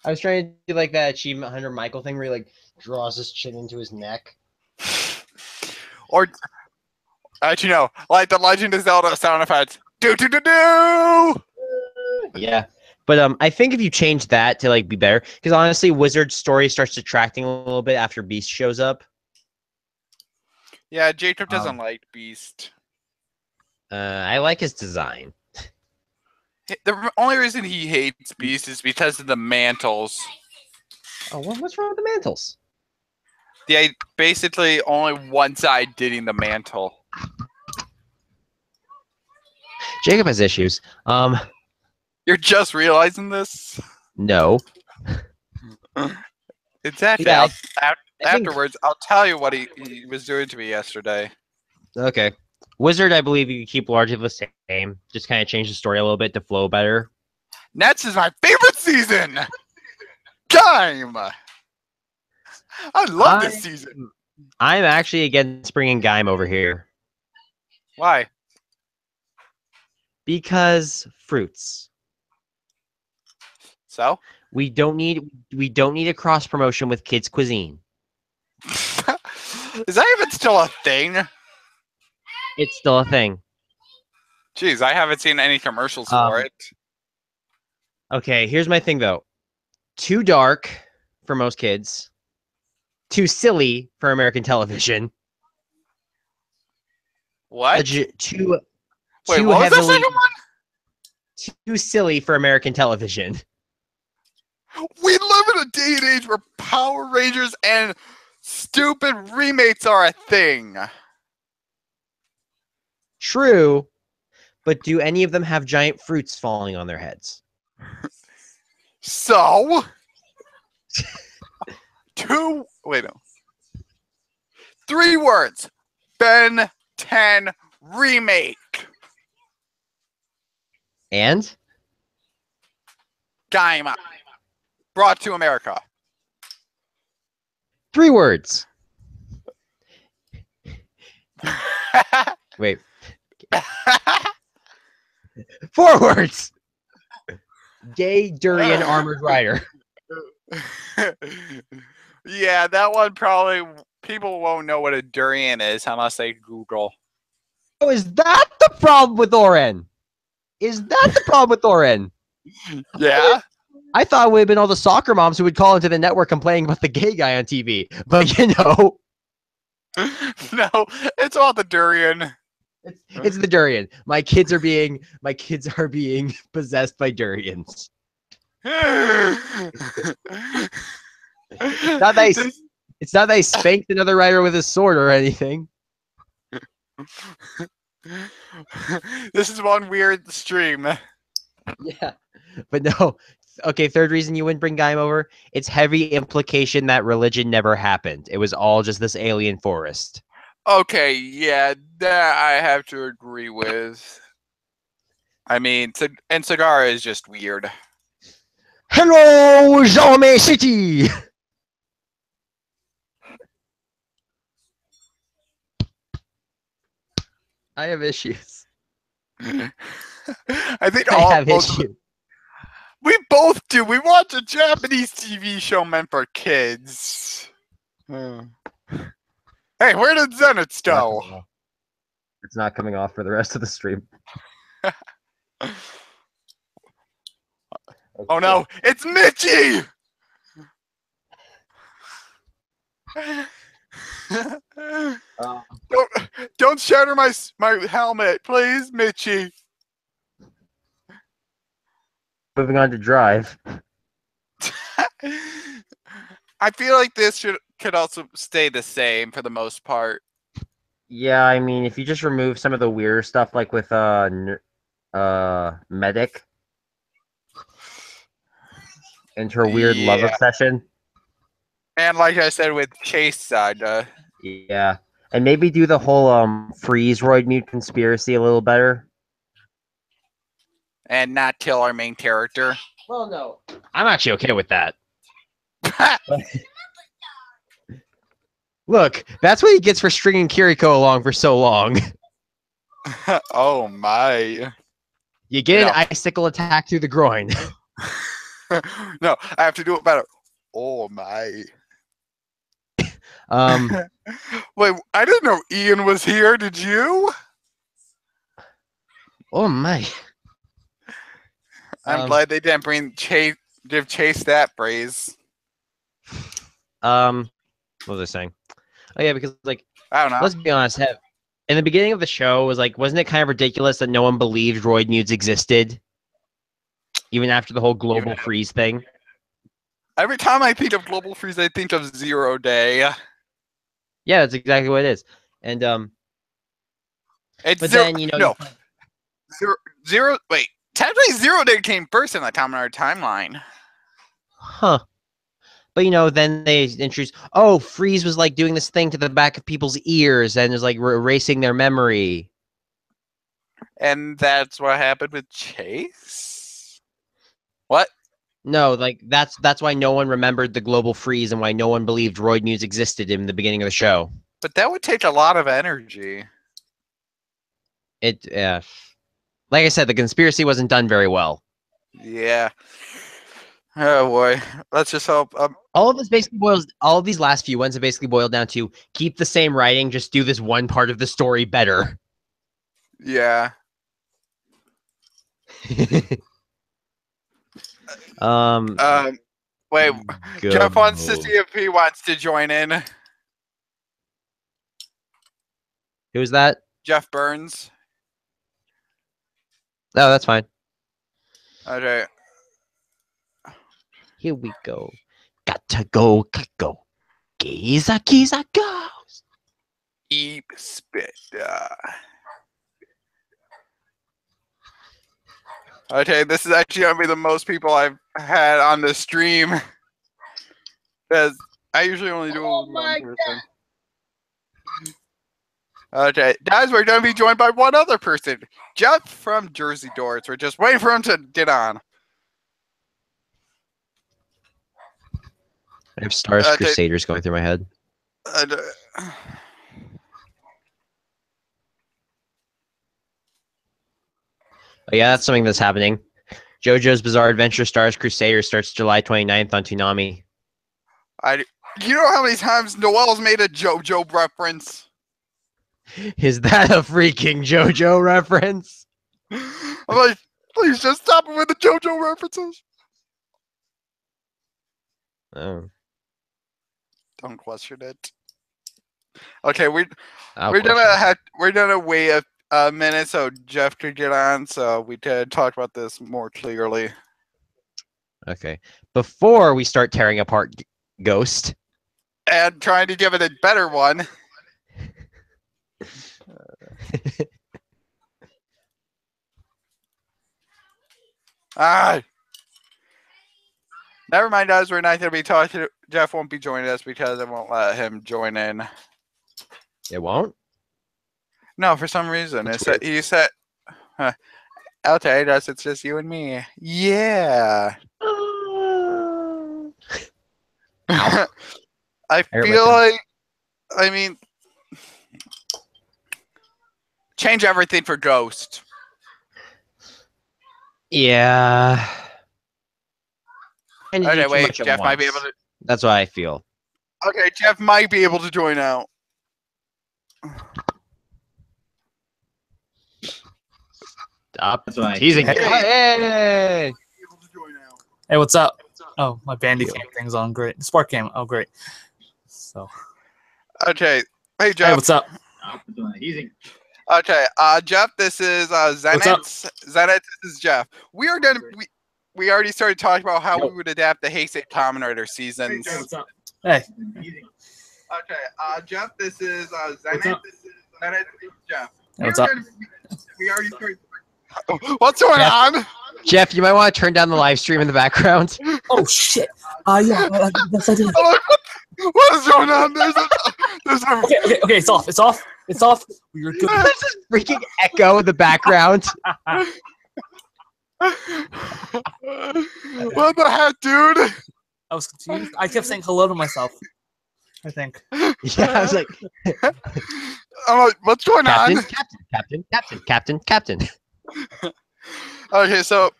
I was trying to do like that achievement hunter Michael thing where he like draws his chin into his neck. Or, actually, no, like the Legend of Zelda sound effects. Do, do, do, do! Yeah. But I think if you change that to like be better, because honestly, Wizard's story starts detracting a little bit after Beast shows up. Yeah, Jacob doesn't like Beast. I like his design. The only reason he hates Beast is because of the mantles. Oh, what's wrong with the mantles? Yeah, basically only one side getting the mantle. Jacob has issues. You're just realizing this? No. It's actually Yeah, afterwards. I'll tell you what he was doing to me yesterday. Okay. Wizard, I believe you keep largely the same. Just kind of change the story a little bit to flow better. Nets is my favorite season. Time. I love this season. I'm actually against bringing Gaim over here. Why? Because fruits. So? We don't need a cross promotion with kids cuisine. Is that even still a thing? It's still a thing. Jeez, I haven't seen any commercials for it. Okay, here's my thing though. Too dark for most kids. Too silly for American television. What? Too Wait, what was the second one? Too silly for American television. We live in a day and age where Power Rangers and stupid remakes are a thing. True, but do any of them have giant fruits falling on their heads? So? Wait, no. 3 words. Ben 10 remake. And? Gaima. Brought to America. 3 words. Wait. 4 words. Gay Durian Armored Rider. Yeah, that one probably people won't know what a durian is unless they Google. Oh, is that the problem with Oren? Is that the problem with Oren? Yeah. I thought it would have been all the soccer moms who would call into the network complaining about the gay guy on TV. But you know. No, it's all the durian. It's the durian. My kids are being possessed by durians. It's not that I spanked another rider with a sword or anything. This is one weird stream. Yeah. But no. Okay, third reason you wouldn't bring Gaim over. It's heavy implication that religion never happened. It was all just this alien forest. Okay, yeah, that I have to agree with. I mean, and Cigar is just weird. Hello, Zome City! I have issues. I think I have issues. We both do. We watch a Japanese TV show meant for kids. Hey, where did Zenith go? It's not coming off for the rest of the stream. Oh no, it's Mitchie! don't shatter my helmet, please, Mitchie. Moving on to Drive. I feel like this could also stay the same for the most part. Yeah, I mean, if you just remove some of the weird stuff, like with Medic and her weird love obsession. And like I said with Chase Saga. Yeah. And maybe do the whole freeze Roid Mute conspiracy a little better. And not kill our main character. Well, no. I'm actually okay with that. Look, that's what he gets for stringing Kiriko along for so long. Oh my. You get an icicle attack through the groin. No, I have to do it better. Oh my. Wait, I didn't know Ian was here. Did you? Oh my. I'm glad they didn't give Chase that praise. What was I saying? Oh yeah, because like I don't know. Let's be honest. In the beginning of the show, wasn't it kind of ridiculous that no one believed Roid Mutes existed, even after the whole global freeze thing? Every time I think of global freeze, I think of 0 Day. Yeah, that's exactly what it is. And it's but zero, then no, zero. Wait, technically 0 Day came first in the Kamen Rider timeline. Huh. But then they introduced, Freeze was like doing this thing to the back of people's ears and is like erasing their memory. And that's what happened with Chase? What? No, that's why no one remembered the global freeze and why no one believed Roid Mutes existed in the beginning of the show. But that would take a lot of energy. Like I said, the conspiracy wasn't done very well. Yeah. Oh boy, let's just hope. All of these last few ones have basically boiled down to keep the same writing, just do this one part of the story better. Yeah. Wait, Jeff wants to see if he wants to join in. Who's that? Jeff Burns. No, that's fine. Okay. Here we go. Gotta go. Giza goes. Eep spit. Okay, this is actually gonna be the most people I've had on the stream. Because I usually only do it with one person. Okay, guys, we're gonna be joined by one other person. Jeff from Jersey Doors. We're just waiting for him to get on. I have Stars Crusaders going through my head. Oh, yeah, that's something that's happening. JoJo's Bizarre Adventure Stars Crusaders starts July 29th on Toonami. You know how many times Noel's made a JoJo reference? Is that a freaking JoJo reference? I'm like, please just stop it with the JoJo references. Oh. Don't question it. Okay, we're gonna wait a minute so Jeff could get on, so we could talk about this more clearly. Okay. Before we start tearing apart Ghost and trying to give it a better one. Never mind, guys. We're not going to be talking. Jeff won't be joining us because I won't let him join in. It won't? No, for some reason. He said, okay, guys, it's just you and me. Yeah. I feel like, I mean, change everything for Ghost. Yeah. Okay, wait, Jeff might be able to. That's what I feel. Okay, Jeff might be able to join out. Stop teasing. Hey! Hey, what's up? Oh, my Bandicam thing's on. Great. Spark cam. Oh, great. So. Okay. Hey, Jeff. Hey, what's up? Easy. Okay. Jeff, this is Zenit. Zenit, this is Jeff. We already started talking about how we would adapt the Heisei Kamen Rider seasons. Hey, what's up? Hey. Okay. Jeff, this is Zenit. Zenit, this is Jeff. Hey, what's up? We already started. What's going on? Jeff, you might want to turn down the live stream in the background. Oh shit! Yeah, yes I did. What is going on? There's a Okay. It's off. It's off. It's off. You're good. There's this freaking echo in the background. What the heck, dude? I was confused. I kept saying hello to myself. I think. Yeah, I was like, I'm like, what's going on? Captain. Okay, so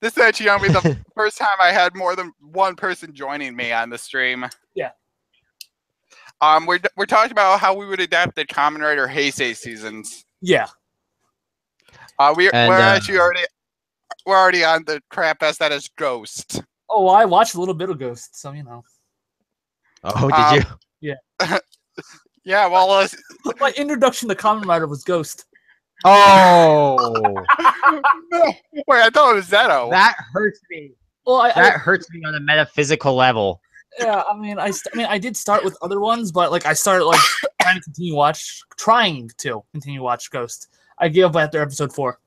this is actually gonna be the first time I had more than one person joining me on the stream. Yeah. We're talking about how we would adapt the Kamen Rider Heisei seasons. Yeah. We're already on the crap fest that is Ghost. Oh, I watched a little bit of Ghost, so you know. Oh, did you? Yeah. Yeah. Well, My introduction to Kamen Rider was Ghost. Oh, wait, I thought it was Zeto. that hurts me. Well, That hurts me on a metaphysical level. Yeah, I mean, I did start with other ones, but like I started like trying to continue watch Ghost. I gave up after episode 4.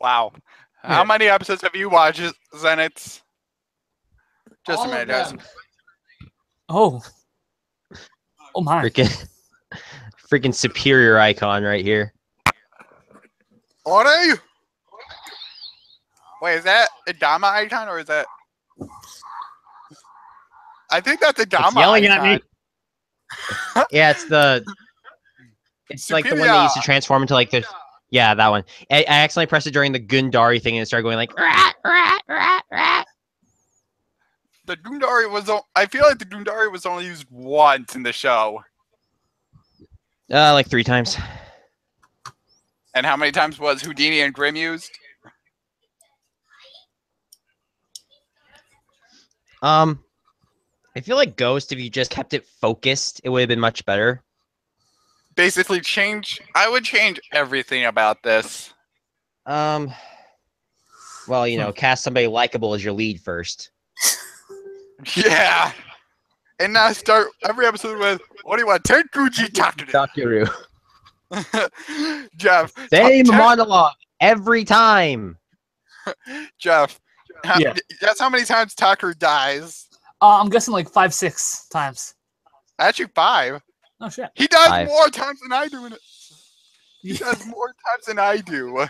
Wow. How many episodes have you watched, Zenith? Just a minute, guys. Oh my! Freaking superior icon right here. Ore? Wait, is that a Dama icon or is that? I think that's a Dama yelling icon. at me. Yeah, it's like the one that used to transform into like the. Yeah, that one. I accidentally pressed it during the Gundari thing and it started going like. The Gundari was. I feel like the Gundari was only used once in the show. Like 3 times. And how many times was Houdini and Grim used? I feel like Ghost, if you just kept it focused, it would have been much better. Basically, I would change everything about this. Well, you know, cast somebody likable as your lead first. Yeah. And now start every episode with, what do you want? Tenkuji Takeru. Jeff. Same monologue every time. Jeff. Yeah. That's how many times Tucker dies. I'm guessing like 5, 6 times. Actually, 5. Oh shit. He does 5. more times than I do. He does more times than I do.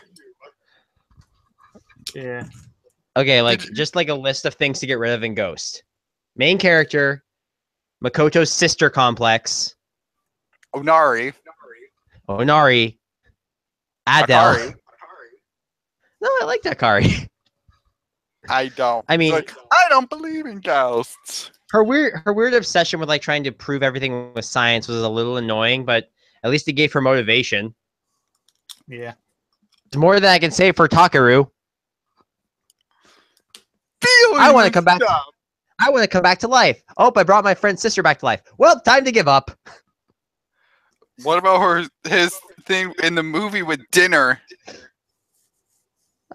Yeah. Okay, like just like a list of things to get rid of in Ghost. Main character, Makoto's sister complex, Onari, Adele. Akari. No, I like Akari. I don't. I mean, like, I don't believe in ghosts. Her weird obsession with like trying to prove everything with science was a little annoying, but at least it gave her motivation. Yeah. There's more than I can say for Takeru. Feeling I want to come back. stuff. I want to come back to life. Oh, I brought my friend's sister back to life. Well, time to give up. What about his thing in the movie with dinner?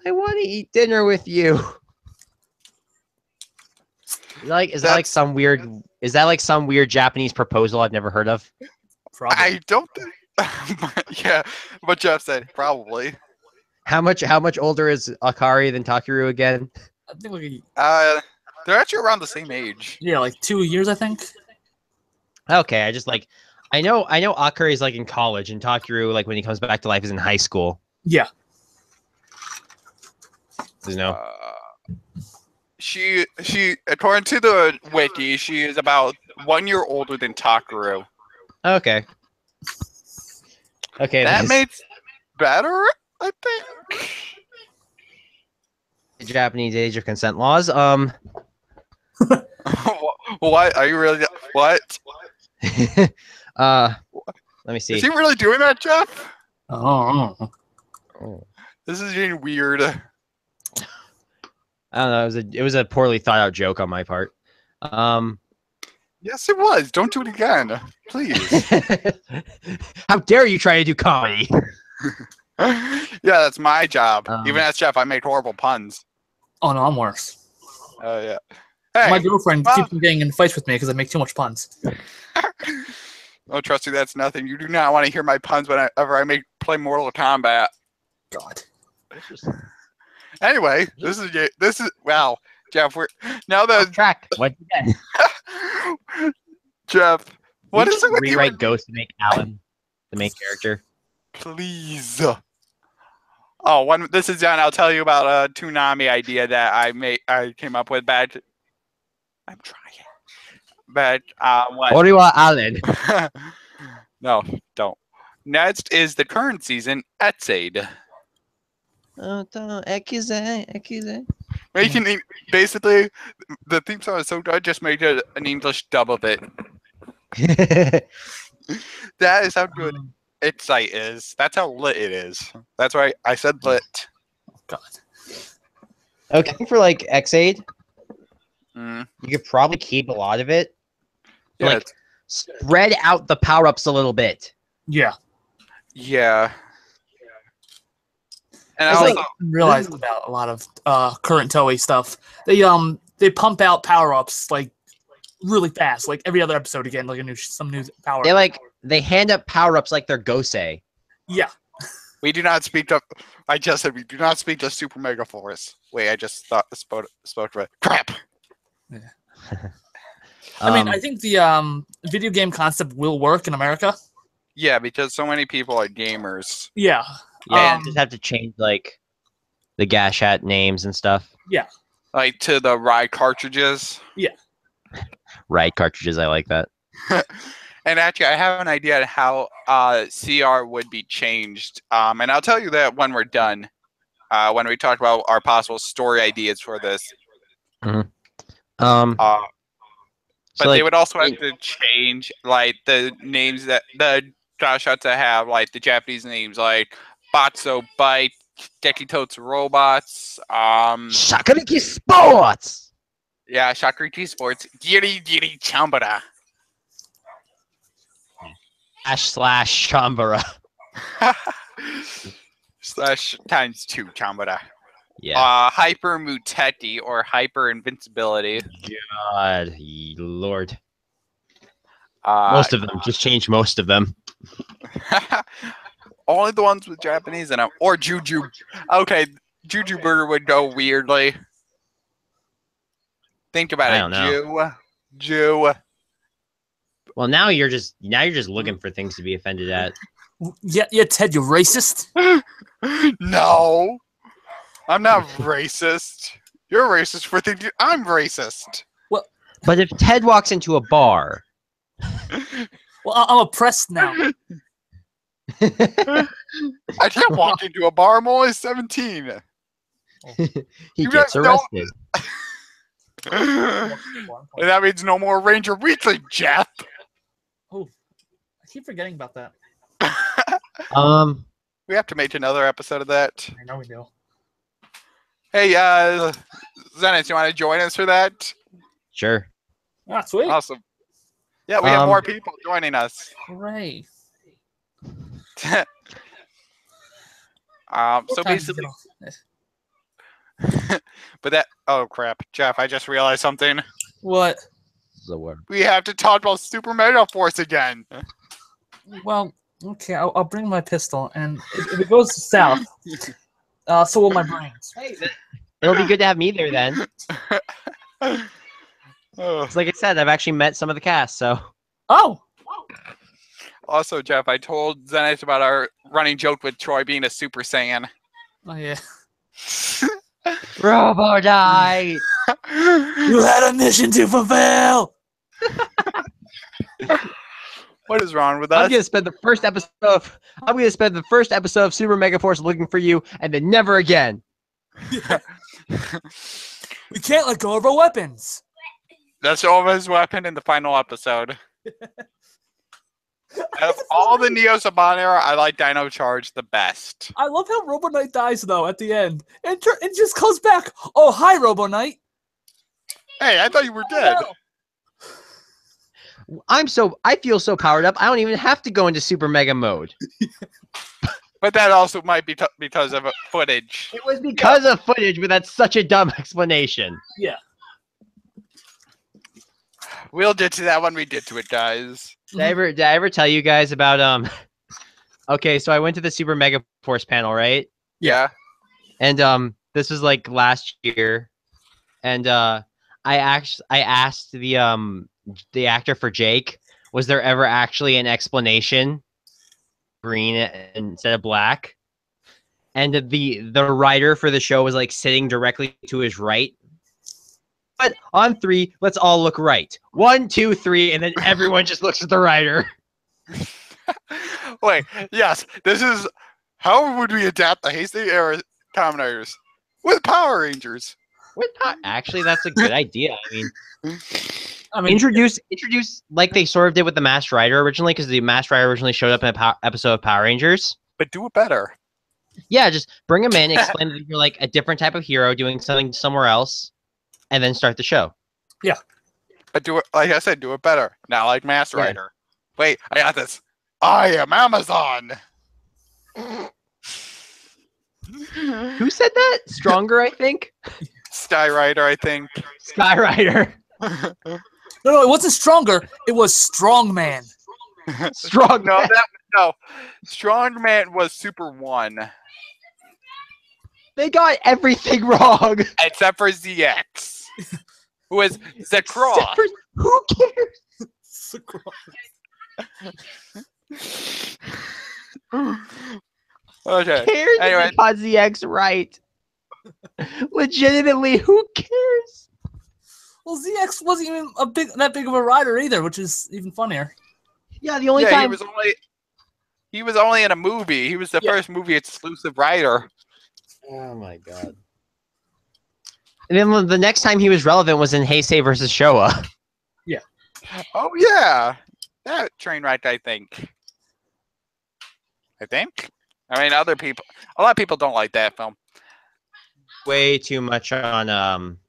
I want to eat dinner with you. Is that like some weird Japanese proposal I've never heard of? Probably. I don't think. Yeah, but Jeff said probably. How much older is Akari than Takeru again? I think like they're actually around the same age. yeah, like 2 years, I think. Okay, I know Akari is like in college and Takeru like when he comes back to life is in high school. Yeah. You know. She according to the wiki, she is about 1 year older than Takeru. Okay. Okay. That makes better, I think. The Japanese age of consent laws. What are you really? What? Let me see. Is he really doing that, Jeff? Oh. Oh. This is getting weird. I don't know. It was a poorly thought out joke on my part. Yes, it was. Don't do it again, please. How dare you try to do comedy? Yeah, that's my job. Even Um, as chef, I make horrible puns. Oh no, I'm worse. Yeah. Hey, My girlfriend well- keeps getting in fights with me because I make too much puns. oh, trust me, that's nothing. You do not want to hear my puns whenever I play Mortal Kombat. God. Anyway, this is wow, Jeff. We're now that track. What? Jeff, what Did is you it with you? rewrite Ghost to make Alan the main character? Please. Oh, this is done. I'll tell you about a Toonami idea that I came up with. But I'm trying. But what? Oriwa Alan. No, don't. Next is the current season Etsaid. Making basically the theme song is so good. Just made an English dub of it. That is how good Etsaid is. That's how lit it is. That's why I said lit. God. Okay, for like Xaid, Mm. you could probably keep a lot of it. Yeah. Like spread out the power ups a little bit. Yeah. Yeah. And I also, realized about a lot of current Toei stuff. They pump out power ups like really fast, like every other episode again, like some new power. They hand up power ups like they're Gosei. Yeah. we do not speak to. I just said we do not speak to Super Mega Force. Wait, I just spoke to it. Crap. Yeah. I mean, I think the video game concept will work in America. Yeah, because so many people are gamers. Yeah. Yeah, just have to change like the Gashat names and stuff. Yeah. Like to the ride cartridges. Yeah. Ride cartridges, I like that. And actually, I have an idea on how CR would be changed. And I'll tell you that when we're done. When we talk about our possible story ideas for this. Mm-hmm. But they would also have to change like the names that the Gashots that have like the Japanese names like Batso Bite, Dekito's Robots, Shakuriki Sports. Yeah, Shakuriki Sports, Giri Giri Chambara. / Chambara. / times 2 Chambara. Yeah. Hyper Muteti or Hyper Invincibility. God, Lord. Most of them. Just change most of them. Only the ones with Japanese in them. Or Juju. Okay, Juju Burger would go weirdly. Think about it. I don't know. Jew. Well, now you're just looking for things to be offended at. Yeah, Ted, you racist. No, I'm not racist. You're racist for thinking I'm racist. Well, but if Ted walks into a bar, well, I'm oppressed now. I can't walk into a bar. I'm only 17. He gets arrested. And that means no more Ranger Weekly, Jeff. Oh, I keep forgetting about that. We have to make another episode of that. I know we do. Hey, Zenith, you want to join us for that? Sure. Ah, sweet. Awesome. Yeah, we have more people joining us. Hooray. So basically, but that. Oh crap, Jeff! I just realized something. What? The word. We have to talk about Super Mega Force again. Well, okay, I'll bring my pistol, and if it goes south, so will my brains. It'll be good to have me there then. Oh. It's like I said, I've actually met some of the cast, so. Oh. Also, Jeff, I told Zenith about our running joke with Troy being a Super Saiyan. Oh yeah. Robodite! You had a mission to fulfill! What is wrong with us? I'm gonna spend the first episode of Super Mega Force looking for you, and then never again. We can't let go of our weapons. That's all of his weapon in the final episode. Out of all the Neo Saban era, I like Dino Charge the best. I love how Robo Knight dies though at the end, and it just comes back. Oh, hi, Robo Knight. Hey, I thought you were dead. I feel so powered up. I don't even have to go into super mega mode. But that also might be because of footage. It was because of footage, but that's such a dumb explanation. Yeah. We'll get to that when we get to it, guys. Did I ever tell you guys about Okay, so I went to the Super Mega Force panel, right? Yeah. And this was like last year, and I asked the actor for Jake, was there ever actually an explanation green instead of black? And the writer for the show was like sitting directly to his right. But on 3, let's all look right. 1, 2, 3, and then everyone just looks at the writer. Wait, yes, this is how would we adapt the Heisei era Kamen Riders with Power Rangers? Actually, that's a good idea. I mean, introduce like they sort of did with the Masked Rider originally, because the Masked Rider originally showed up in an episode of Power Rangers. But do it better. Yeah, just bring him in, explain that you're like a different type of hero doing something somewhere else, and then start the show. Yeah. But do it, like I said, do it better. Not like Masked Rider. Wait, I got this. I am Amazon. Who said that? Stronger, I think. Sky Rider, I think. Sky Rider. No, it wasn't Stronger. It was Strongman. Strong. No. Strongman was Super 1. They got everything wrong. Except for ZX. Who is Zekrom. Who cares? Okay. Cares anyway, because the X right. Legitimately, who cares? Well, ZX wasn't even that big of a rider either, which is even funnier. Yeah, the only time he was only in a movie. He was the first movie exclusive rider. Oh my god. And then the next time he was relevant was in Heisei versus Showa. Yeah. Oh yeah, that train wreck. I think. I mean, a lot of people don't like that film. Way too much on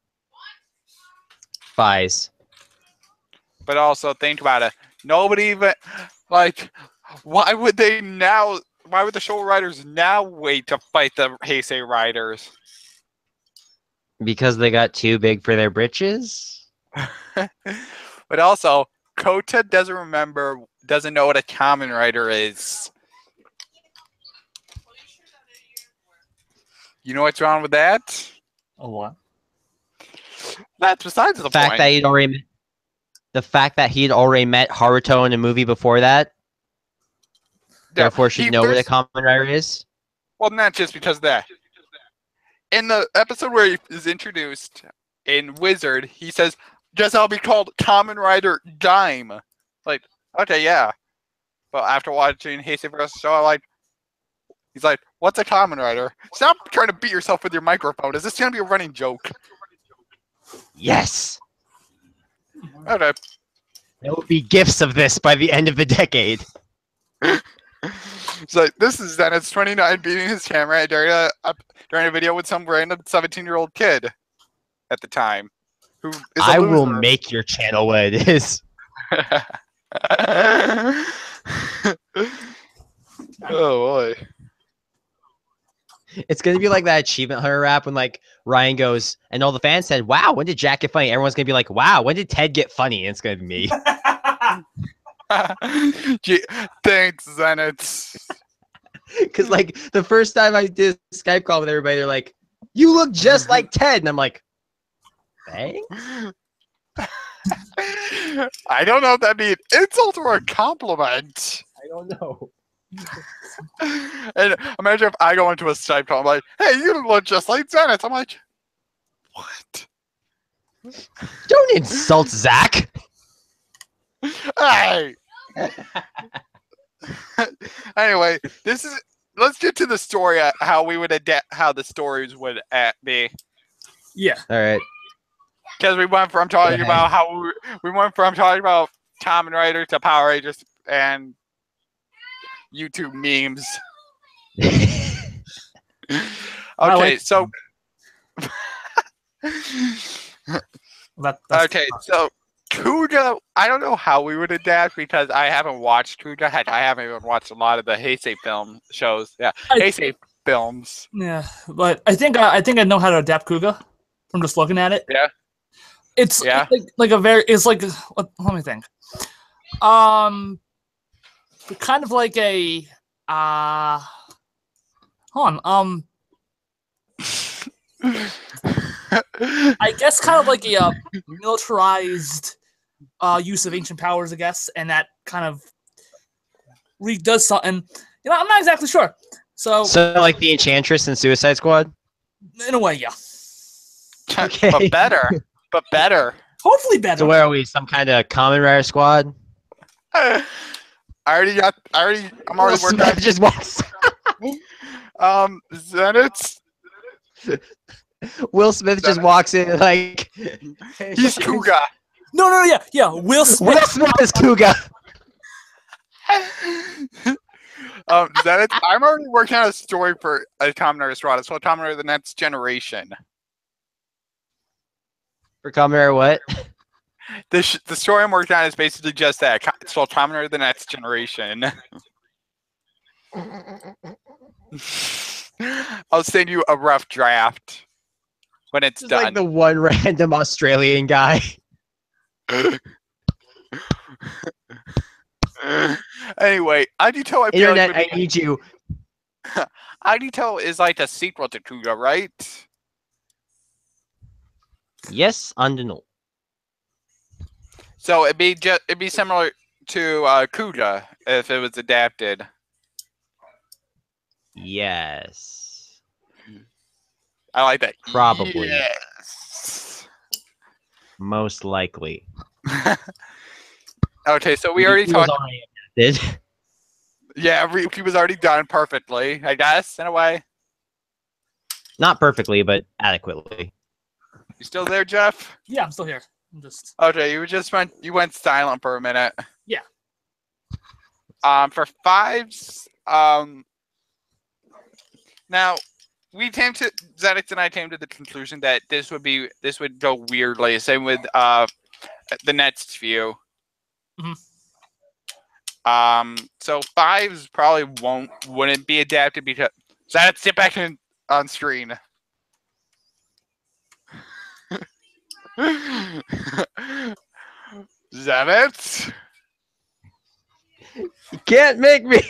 Fies. But also think about it. Nobody even like. Why would the show riders now wait to fight the Heisei riders? Because they got too big for their britches? But also, Kota doesn't know what a Kamen Rider is. You know what's wrong with that? A what? That's besides the fact point. The fact that he'd already met Haruto in a movie before that. Therefore, should know what a Kamen Rider is. Well, not just because of that. In the episode where he is introduced in Wizard, he says, "Guess I'll be called Kamen Rider Dime." Like, okay, yeah. But after watching Heisei vs. Showa, he's like, "What's a Kamen Rider?" Stop trying to beat yourself with your microphone. Is this gonna be a running joke? Yes. Okay. There will be gifts of this by the end of the decade. It's like, this is Zenith's 29 beating his camera during a video with some random 17-year-old kid at the time. Who is I will make your channel what it is. Oh boy. It's gonna be like that Achievement Hunter rap when Ryan goes and all the fans said, "Wow, when did Jack get funny?" Everyone's gonna be like, "Wow, when did Ted get funny?" And it's gonna be me. Thanks, Zenith. Because the first time I did a Skype call with everybody, they're like, "You look just like Ted," and I'm like, "Thanks." I don't know if that'd be an insult or a compliment. I don't know. And imagine if I go into a Skype call, I'm like, "Hey, you look just like Zenith." I'm like, "What?" Don't insult Zach. Hey. Anyway, let's get to the story. How we would adapt, how the stories would be. Yeah. All right. Because we went from talking about Kamen Rider to Power Rangers and YouTube memes. I Okay, like so that's okay, so Kuuga, I don't know how we would adapt because I haven't watched Kuuga. Heck, I haven't even watched a lot of the Heisei film shows. Yeah, Heisei films. Yeah, but I think I know how to adapt Kuuga from just looking at it. Yeah. It's Yeah. like a very it's like let me think. Kind of like a hold on. I guess kind of like a militarized use of ancient powers, I guess, and that kind of does something. You know, I'm not exactly sure. So like the Enchantress and Suicide Squad? in a way, yeah. Okay. But better. But better. Hopefully better. So where are we? Some kind of Kamen Rider squad? I'm already working on just walks. Zenith's. Will Smith just walks in like He's Kuuga. No, yeah. Will Smith. Will Smith is Kuuga. Zenith, I'm already working on a story for a Kamen Rider squad. It's called Kamen Rider: The Next Generation. For Kamen Rider what? The story I'm working on is basically just that. It's called Kamen Rider: The Next Generation. I'll send you a rough draft when it's Just done. like the one random Australian guy. Anyway, Agito, I feel Internet, like I need you. Agito is like a sequel to Kuuga, right? Yes, and no. So it'd be similar to Kuuga if it was adapted. Yes. I like that. Probably. Yes. Most likely. Okay, so we already talked. Did. Yeah, he was already done perfectly, I guess, in a way. Not perfectly, but adequately. You still there, Jeff? Yeah, I'm still here. I'm just Okay, you went silent for a minute. Yeah. For fives, now Zenith and I came to the conclusion that this would go weirdly. Same with the next few. Mhm. So fives probably wouldn't be adapted because Zenith, sit back on screen. Zenith? You can't make me.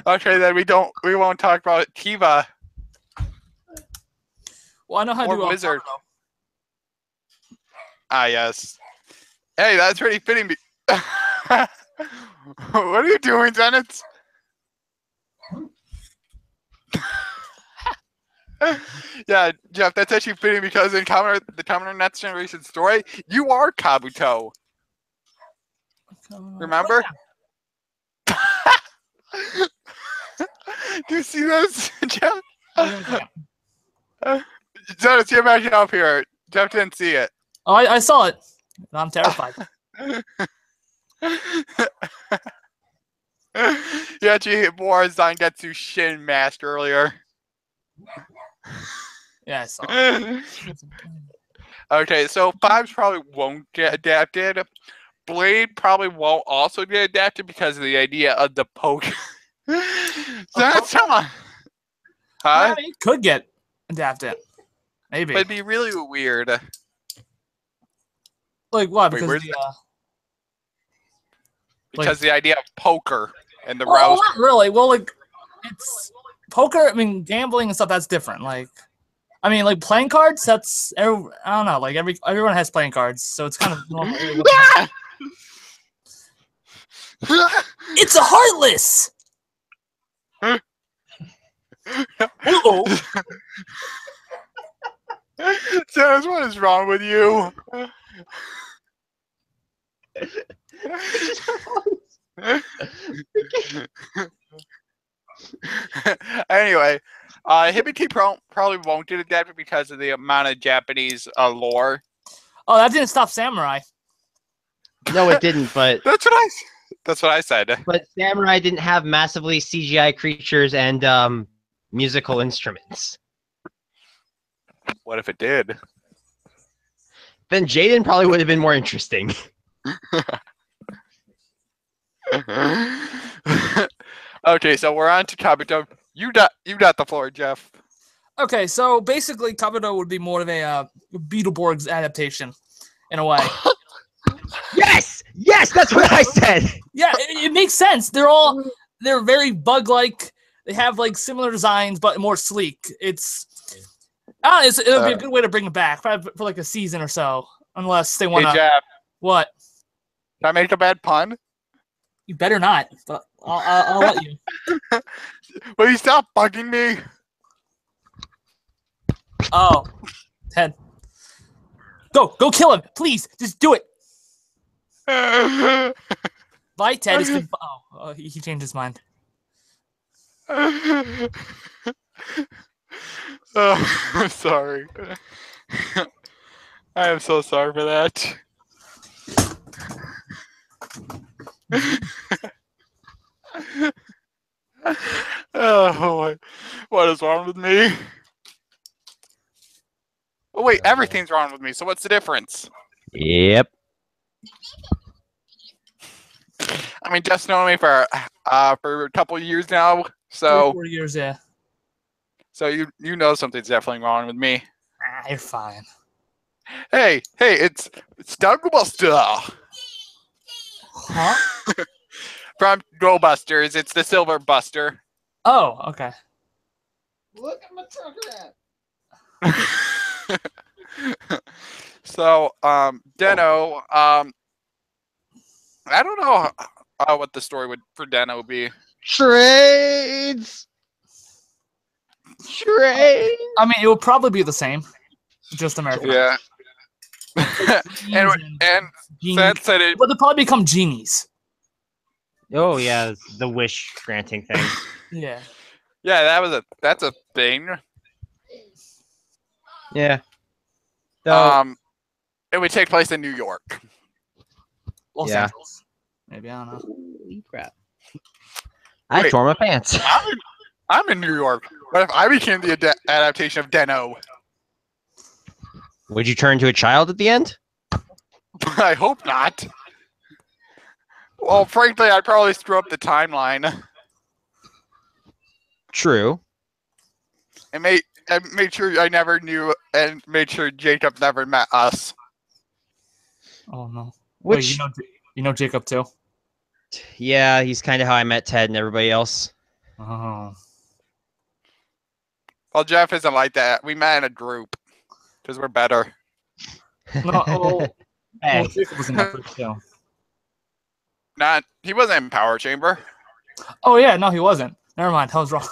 Okay, then we won't talk about Kiva well, I know how to or do Wizard. Alfaro. Ah, yes. Hey, that's pretty fitting. What are you doing, Zenith? Yeah, Jeff, that's actually fitting because in the Kamen Rider Next Generation story, you are Kabuto. Remember? Do you see those, Jeff? Zenith, you're back up here. Jeff didn't see it. Oh, I saw it. I'm terrified. Yeah, she wore a Zangetsu Shin mask earlier. Yeah, I saw it. Okay, so fives probably won't get adapted. Blade probably won't also get adapted because of the idea of the poke. That's on. Huh? It could get adapted. Maybe. But it'd be really weird. Like what? Wait, Because where's the because the idea of poker and the well, rouse. not really. Well, like it's poker. I mean, gambling and stuff. That's different. Like, I mean, like playing cards. That's I don't know. Like everyone has playing cards, so it's kind of normal. It's a heartless. Uh-oh. Dennis, what is wrong with you? Anyway, Hibiki probably won't get adapted because of the amount of Japanese lore. Oh, that didn't stop Samurai. No, it didn't, but That's what That's what I said. But Samurai didn't have massively CGI creatures and musical instruments. What if it did? Then Jaden probably would have been more interesting. Okay, so we're on to Kabuto. You got the floor, Jeff. Okay, so basically, Kabuto would be more of a Beetleborgs adaptation, in a way. Yes! Yes, that's what I said! Yeah, it makes sense. They're very bug-like. They have like similar designs, but more sleek. It'll be a good way to bring it back for like a season or so, unless they want to. Hey, Jeff, What? can I make a bad pun? You better not. But I'll let you. Will you stop bugging me? Oh, Ted, go kill him, please. Just do it. Bye, Ted. It's been. Oh, he changed his mind. Oh, I'm sorry. I am so sorry for that. Oh, what is wrong with me? Oh wait, everything's wrong with me. So what's the difference? Yep. I mean, Jeff's known me for a couple of years now, so 4 years, yeah. so you know something's definitely wrong with me. You're fine. Hey, it's Buster Huh? from Go Busters. It's the Silver Buster. Oh, okay. Look at my trucker. So, Deno, I don't know what the story for Deno would be. Trades. I mean, it would probably be the same, just American. Yeah. and Seth said it. But they'll probably become genies. Oh yeah, the wish granting thing. Yeah. Yeah, that's a thing. Yeah. So, it would take place in New York. Los Yeah. Angeles. Maybe, I don't know. holy crap. I Wait. tore my pants. I'm in New York. What if I became the adaptation of Deno? Would you turn into a child at the end? I hope not. Well, frankly, I'd probably screw up the timeline True. and made sure I never knew, and made sure Jacob never met us. Oh no. Which, Wait, you know Jacob too? yeah, he's kind of how I met Ted and everybody else. Oh. Well, Jeff isn't like that. We met in a group because we're better. No, Hey. Jacob was in that group too. He wasn't in Power Chamber. Oh yeah, no, he wasn't. Never mind, I was wrong.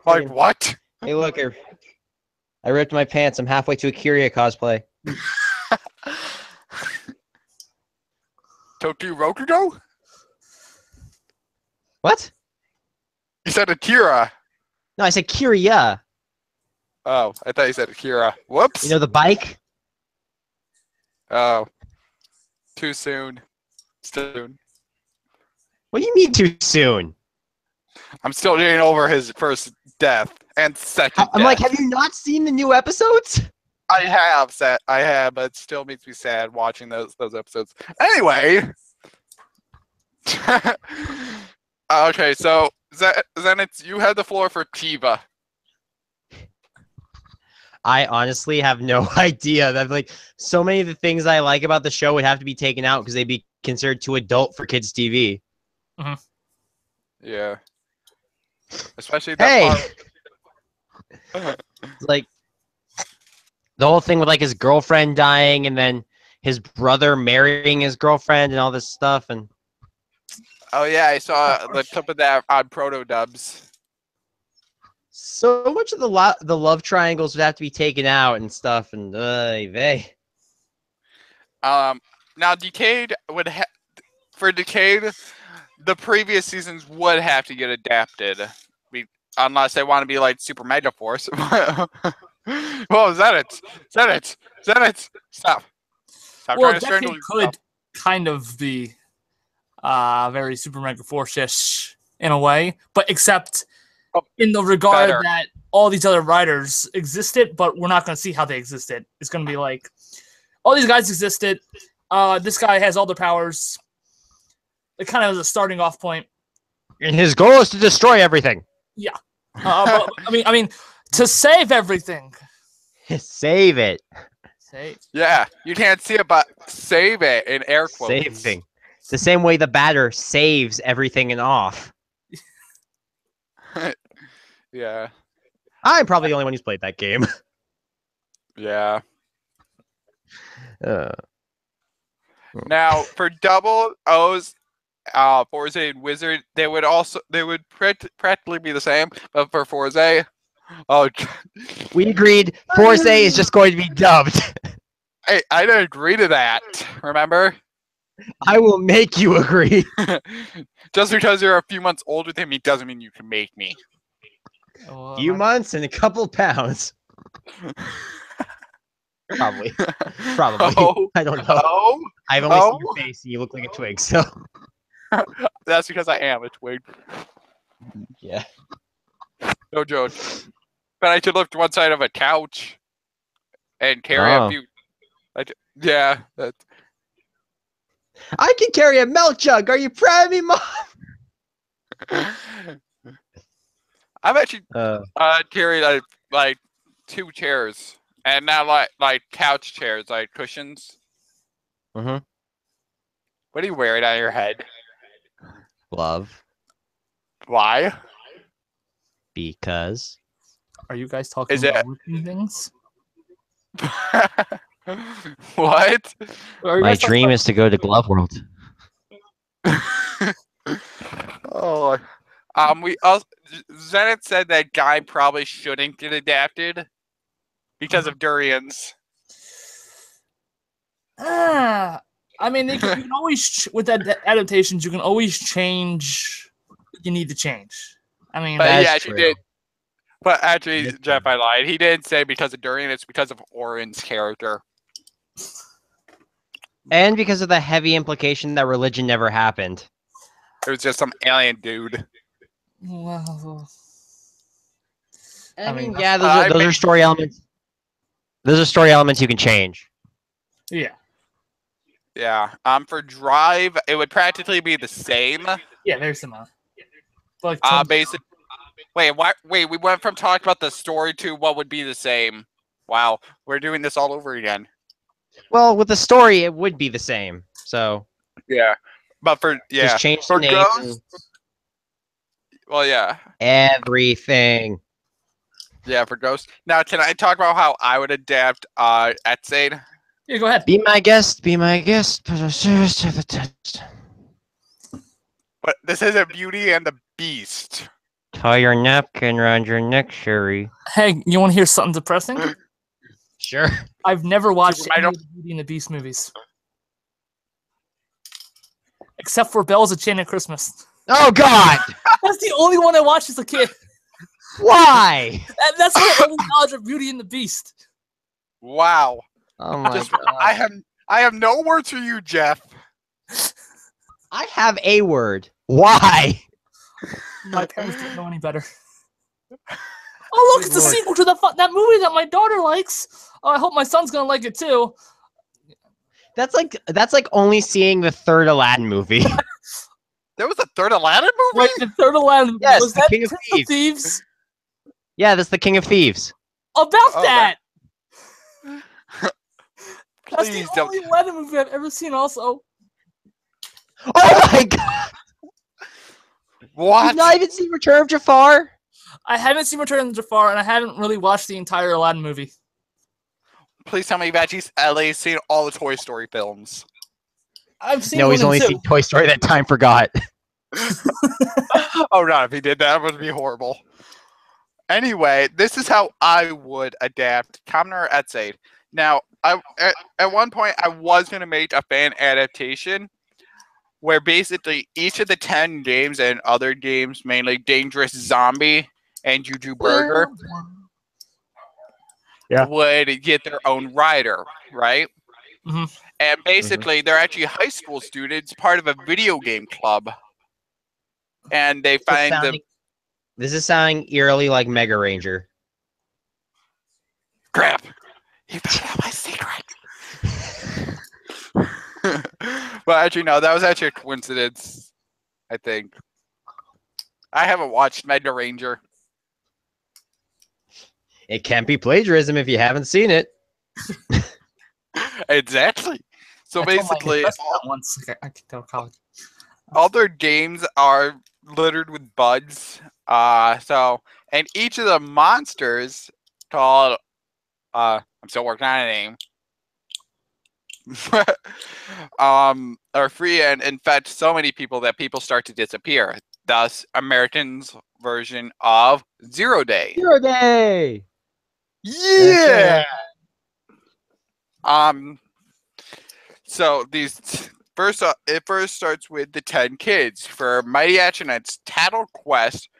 Like what? Hey, look, I ripped my pants. I'm halfway to a Kyria cosplay. Tokyo Rokugo? What? You said Akira. No, I said Kyria. Oh, I thought you said Akira. Whoops. You know the bike? Oh. Too soon. Soon. What do you mean too soon? I'm still getting over his first death and second I'm death. like, have you not seen the new episodes? I have, but it still makes me sad watching those episodes. Anyway. Okay, so then you had the floor for Kiva. I honestly have no idea. That like so many of the things I like about the show would have to be taken out because they'd be considered too adult for kids' TV. Yeah. Especially that part. Like the whole thing with like his girlfriend dying and then his brother marrying his girlfriend and all this stuff and Oh yeah, I saw the clip of that on Proto Dubs. so much of the love triangles would have to be taken out and stuff and they. Now Decade would for Decade, the previous seasons would have to get adapted, unless they want to be like Super Mega Force. Whoa, is that it? Is that it? Is that it? Stop. Stop Well, trying to strangle Decade could kind of be very Super Mega Force-ish in a way, but except Oh, in the regard better. that all these other riders existed, but we're not going to see how they existed. It's going to be like all these guys existed. This guy has all the powers. It kind of is a starting off point. And his goal is to destroy everything. Yeah. But, I mean, to save everything. Save it. Save. Yeah, you can't see it, but save it in air quotes. Saving. The same way the batter saves everything and off. Yeah. I'm probably the only one who's played that game. Yeah. Uh, Now for double O's, Forza and Wizard, they would practically be the same, but for Forza, oh, we agreed Force A is just going to be dubbed. hey, I didn't agree to that. Remember? I will make you agree. Just because you're a few months older than me doesn't mean you can make me. Few months and a couple pounds. Probably. Oh, I don't know. oh, I've only seen your face and you look like a twig, so. that's because I am a twig. Yeah. No joke. But I could lift one side of a couch and carry a few. Yeah. I can carry a milk jug. Are you proud of me, Mom? I've actually carried like 2 chairs, and not like couch chairs, like cushions. Mm-hmm. What are you wearing on your head? Love. Why? Because. Are you guys talking Is it- about ripping things? What? My dream is to go to Glove World. Oh, we also Zenith said that Guy probably shouldn't get adapted because of durians. I mean, you can always with that adaptations, you can always change. You need to change. I mean, But That's yeah, true. she did. But actually, That's Jeff, I lied. He didn't say because of durian. It's because of Orin's character. And because of the heavy implication that religion never happened. It was just some alien dude. well, I mean, mean, yeah, those are story elements. Those are story elements you can change. yeah, Yeah. For Drive, it would practically be the same. yeah. There's some. But like, Basic. Wait, what? Wait, we went from talking about the story to what would be the same. Wow, we're doing this all over again. Well, with the story, it would be the same. So Yeah, but just change the for name. Ghost. Well, yeah, Everything. yeah, for Ghost. Now, can I talk about how I would adapt Etzade? yeah, go ahead. Be my guest. Be my guest. Put a service to the test. But this isn't Beauty and the Beast. Tie your napkin around your neck, Sherry. Hey, you want to hear something depressing? Sure. I've never watched Super any Mario- of the Beauty and the Beast movies, except for Belle's A Chain of Christmas. Oh God! That's the only one I watched as a kid. Why? That's my only knowledge of Beauty and the Beast. Wow. Oh my Just- God! I have no words for you, Jeff. I have a word. Why? My parents didn't know any better. Oh look, it's a Lord. sequel to that movie that my daughter likes. Oh, I hope my son's gonna like it too. That's like only seeing the third Aladdin movie. There was a third Aladdin movie? Wait, the third Aladdin. Yes, was the that King of Prince of Thieves? Yeah, that's the King of Thieves. About Oh, that. That's Please the don't. only Aladdin movie I've ever seen. Also, Oh my God! What? You've not even seen Return of Jafar? I haven't seen Return of the Jafar, and I haven't really watched the entire Aladdin movie. Please tell me you've actually at least seen all the Toy Story films. I've seen. No, one he's and only two. seen Toy Story that time forgot. Oh no, if he did that, it would be horrible. Anyway, this is how I would adapt Kamen Rider Etzade. Now, at one point, I was going to make a fan adaptation where basically each of the 10 games and other games, mainly Dangerous Zombie and Juju Burger, Yeah. would get their own rider, right? And basically, they're actually high school students, part of a video game club. And they find the... This is sounding eerily like Mega Ranger. Crap! You found out my secret! Well, actually, no, that was actually a coincidence, I think. I haven't watched Mega Ranger. It can't be plagiarism if you haven't seen it. Exactly. So basically, I can tell college. all their games are littered with bugs. And each of the monsters called I'm still working on a name. Are free and infect so many people that people start to disappear. Thus, Americans' version of 0 Day. 0 Day. Yeah. So these it first starts with the 10 kids for Mighty Action Knight's Tattle Quest,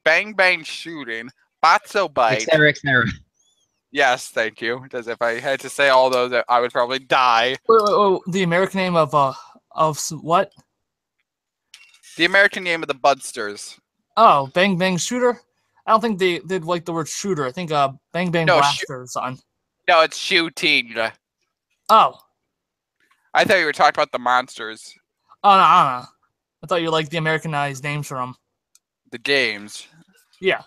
Bang Bang Shooting, Batso Bite. Etc. Yes, thank you. Because if I had to say all those, I would probably die. Wait, the American name of what? The American name of the Budsters. Oh, Bang Bang Shooter. I don't think they did like the word shooter. I think Bang Bang Blaster or something. No, it's shooting. Oh. I thought you were talking about the monsters. Oh, no. I thought you liked the Americanized names for them. The games. Yeah.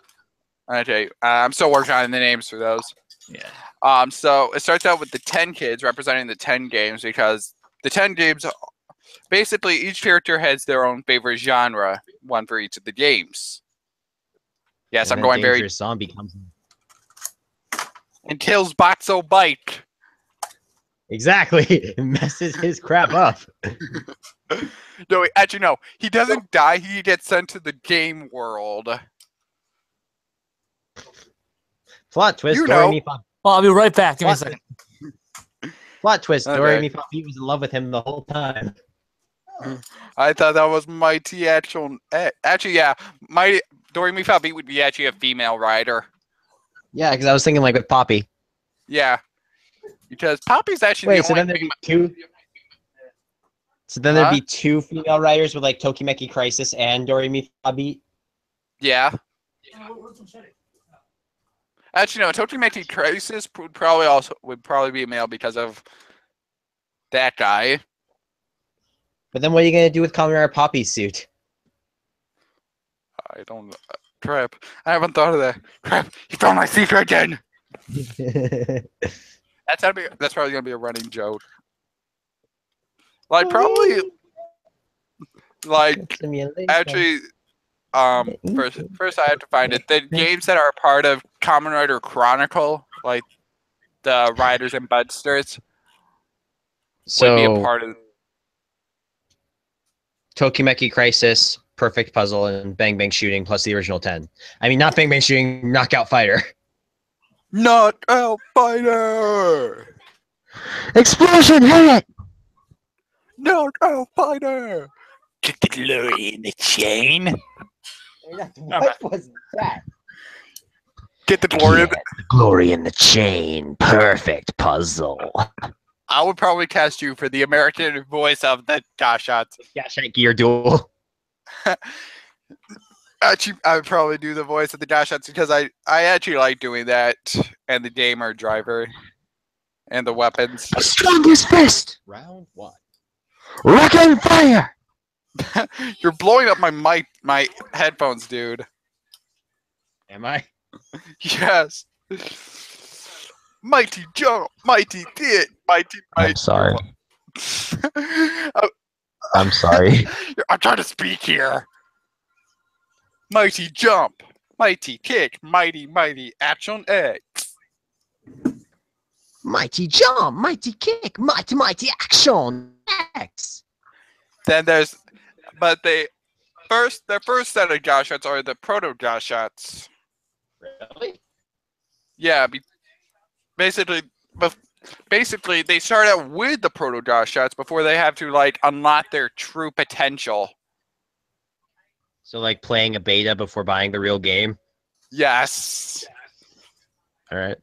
Okay. I'm still working on the names for those. Yeah. So it starts out with the 10 kids representing the 10 games because the 10 games, basically each character has their own favorite genre, one for each of the games. Yes, I'm going very... zombie comes in. And kills Batso Bite. Exactly. It messes his crap up. No, actually, no. He doesn't die. He gets sent to the game world. Plot twist. You know. Well, I'll be right back. Give me a second. Plot twist. Okay. Doremi was in love with him the whole time. I thought that was Mighty Action. Actually, yeah. Mighty Doremi Fabi would be actually a female rider. Yeah, because I was thinking like with Poppy. Yeah. Because Poppy's actually the so only then there'd be two. So then there'd be two female writers with like Tokimeki Crisis and Doremi Fabi. Yeah. Actually, no. Tokimeki Crisis would probably be a male because of that guy. But then what are you gonna do with Kamen Rider Poppy's suit? I don't. Crap. I haven't thought of that. Crap. He found my secret again. That's probably gonna be a running joke. Like probably. Like actually. First I have to find it. The games that are part of Kamen Rider Chronicle, like the Riders and Budsters, would be a part of. Tokimeki Crisis, Perfect Puzzle, and Bang Bang Shooting plus the original 10. I mean, not Bang Bang Shooting, Knockout Fighter. Knockout Fighter! Explosion, hit it! Knockout Fighter! Get the glory in the chain. What was that? Get the glory. Glory in the chain. Perfect puzzle. I would probably cast you for the American voice of the Gashots. Gashot Gear Duel. Actually, I would probably do the voice of the Gashots because I actually like doing that, and the gamer driver, and the weapons. Strongest fist. Round 1. Rocket fire. You're blowing up my headphones, dude. Am I? Yes. Mighty jump, mighty did, mighty. I'm sorry. I'm sorry. I'm trying to speak here. Mighty jump, mighty kick, mighty action X. Mighty jump, mighty kick, mighty action X. Then there's, but their first set of Gashots are the proto Gashots. Really? Yeah. Basically, they start out with the proto Gashots before they have to like unlock their true potential. So like playing a beta before buying the real game? Yes. All right.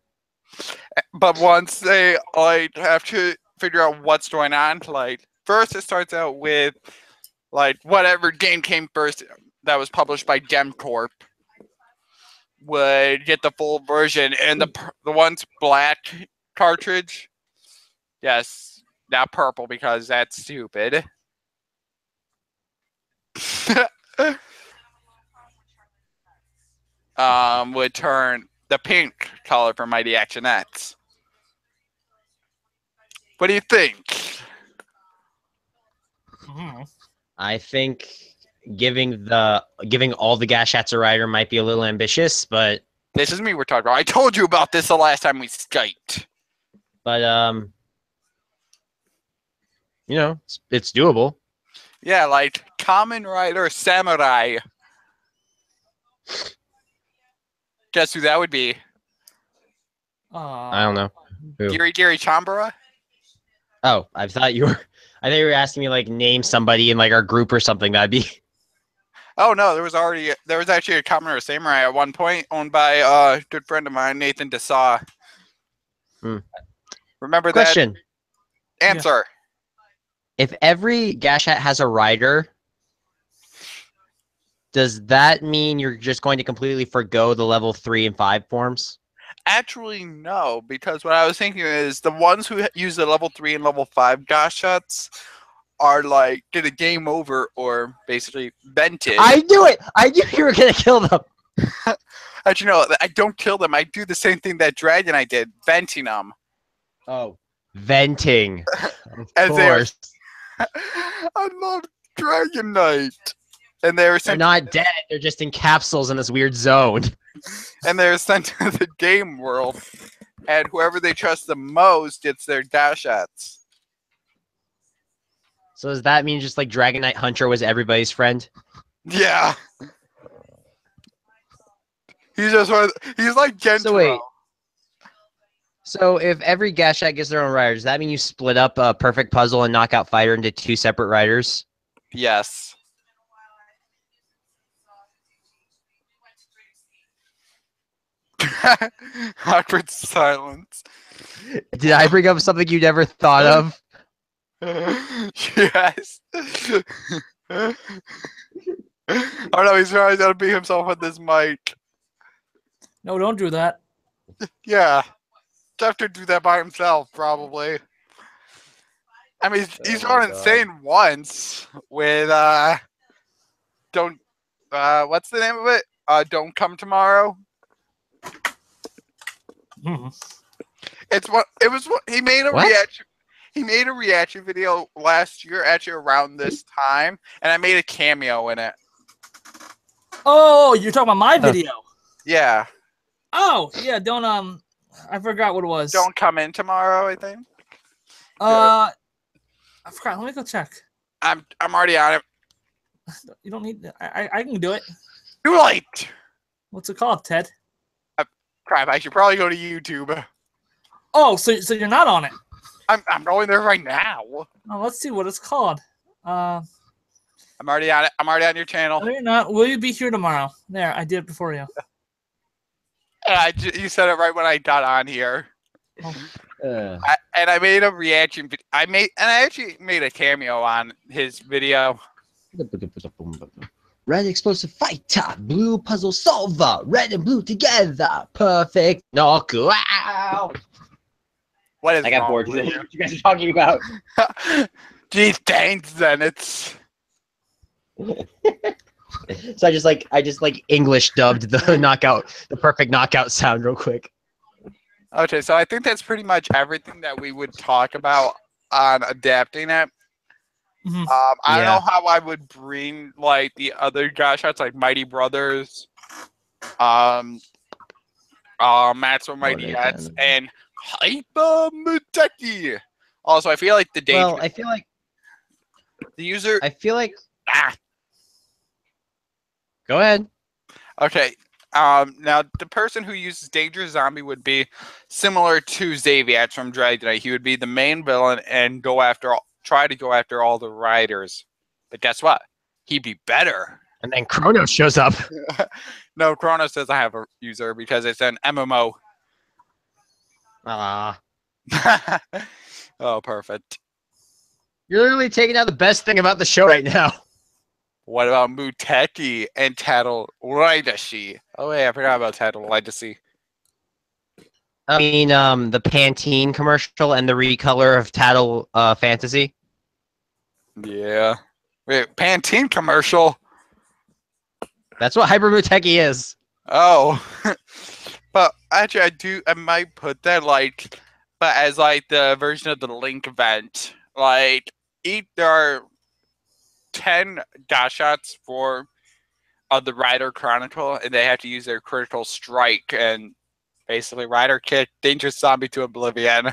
But once they like have to figure out what's going on. Like, first it starts out with like whatever game came first that was published by GameCorp would get the full version, and the one's black cartridge. Yes, not purple because that's stupid. Would turn the pink color for Mighty Actionettes. What do you think? I think giving all the Gashats a rider might be a little ambitious, but This is me we're talking about. I told you about this the last time we Skyped. but you know, it's doable. Yeah, like Kamen Rider Samurai. Guess who that would be? I don't know. Who? Giri Chambara? Oh, I thought you were asking me like name somebody in like our group or something. That'd be. Oh no, there was actually a Kamen Rider Samurai at one point owned by a good friend of mine, Nathan Desaw. Remember Question. that? Answer. If every Gashat has a rider, does that mean you're just going to completely forgo the level 3 and 5 forms? Actually, no, because what I was thinking is the ones who use the level 3 and level 5 Gashots are like get a game over or basically vented. I knew it! I knew you were going to kill them! Actually, no, I don't kill them. I do the same thing that Dragon I did, venting them. Oh. Venting. Of As they are- course. I love Dragon Knight. And they were They're sent not dead. They're just in capsules in this weird zone. and they're sent to the game world. And whoever they trust the most gets their Gashots. So does that mean just like Dragon Knight Hunter was everybody's friend? Yeah. He's just he's like Gentro. So wait. So if every Gashat gets their own rider, does that mean you split up a Perfect Puzzle and Knockout Fighter into 2 separate riders? Yes. Awkward silence. Did I bring up something you never thought of? Yes. Oh no, he's trying to beat himself with this mic. No, don't do that. Yeah. Jeff could do that by himself, probably. I mean, he's gone insane once with what's the name of it? Don't Come Tomorrow. He made a reaction. He made a reaction video last year, actually around this time, and I made a cameo in it. Oh, you're talking about my video. Yeah. Oh, yeah. Don't I forgot what it was. Don't Come In Tomorrow, I think. I forgot. Let me go check. I'm already on it. You don't need. I can do it. Too late. What's it called, Ted? Crap! I should probably go to YouTube. Oh, so you're not on it? I'm going there right now. Oh, let's see what it's called. I'm already on it. I'm already on your channel. No, you're not. Will you be here tomorrow? There, I did it before you. And you said it right when I got on here. Oh. I made a reaction. I actually made a cameo on his video. Red explosive fighter, blue puzzle solver, red and blue together, perfect knockout. What is I got wrong bored. with What you guys are talking about? Geez, thanks, then it's. So I just like English dubbed the perfect knockout sound real quick. Okay, so I think that's pretty much everything that we would talk about on adapting it. Mhm. I don't know how I would bring like the other Gashots like Mighty Brothers, Maxwell Mighty Hats, and Hyper Muteki. Also, I feel like the danger. Well, I feel like the user. Go ahead. Okay. Now the person who uses Danger Zombie would be similar to Xavier from Dragon Knight. He would be the main villain and try to go after all the riders. But guess what? He'd be better. And then Kronos shows up. No, Kronos doesn't have a user because it's an MMO. Oh, perfect. You're literally taking out the best thing about the show right now. What about Muteki and Tattle Ridashi? Oh wait, I forgot about Tattle Ridashi. I mean, the Pantene commercial and the recolor of Tattle Fantasy. Yeah. Wait, Pantene commercial? That's what Hyper Muteki is. Oh. But actually, I might put that but as the version of the Link event. There are 10 dash shots for the Rider Chronicle, and they have to use their critical strike, and basically Rider kick Dangerous Zombie to oblivion.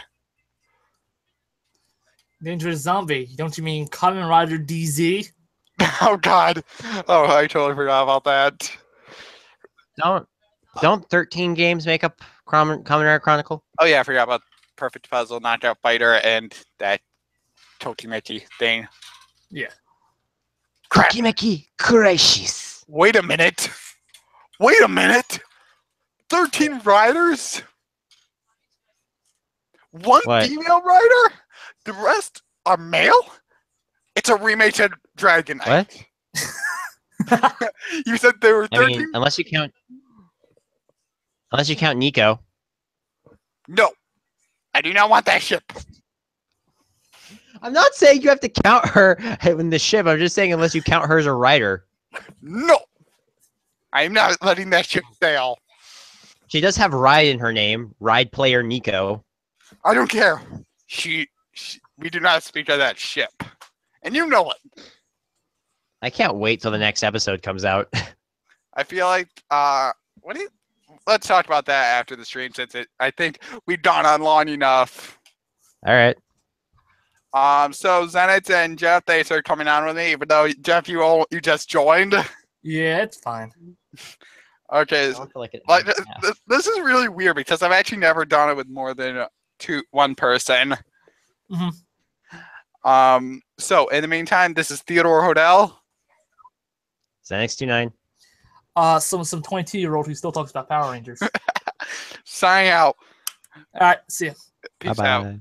Dangerous Zombie. Don't you mean Kamen Rider DZ? Oh God! Oh, I totally forgot about that. Don't 13 games make up Kamen Rider Chronicle? Oh yeah, I forgot about Perfect Puzzle, Knockout Fighter, and that Tokimeki thing. Yeah. Crap. Tokimeki Crisis. Wait a minute. 13 riders? One What? female rider? The rest are male? It's a remake of Dragon Knight. What? You said there were 13? I mean, unless you count Nico. No. I do not want that ship. I'm not saying you have to count her in the ship. I'm just saying unless you count her as a rider. No. I am not letting that ship sail. She does have Ride in her name. Ride player Nico. I don't care. We do not speak of that ship. And you know it. I can't wait till the next episode comes out. I feel like let's talk about that after the stream, since I think we've gone on long enough. All right. So Zenith and Jeff, they started coming on with me, even though Jeff, you just joined. Yeah, it's fine. Okay. This is really weird because I've actually never done it with more than one person. Mm-hmm. So in the meantime, this is Theodore Hodel. Zenix29. Some 22-year-old who still talks about Power Rangers. Signing out. All right, see ya. Peace out. Bye-bye.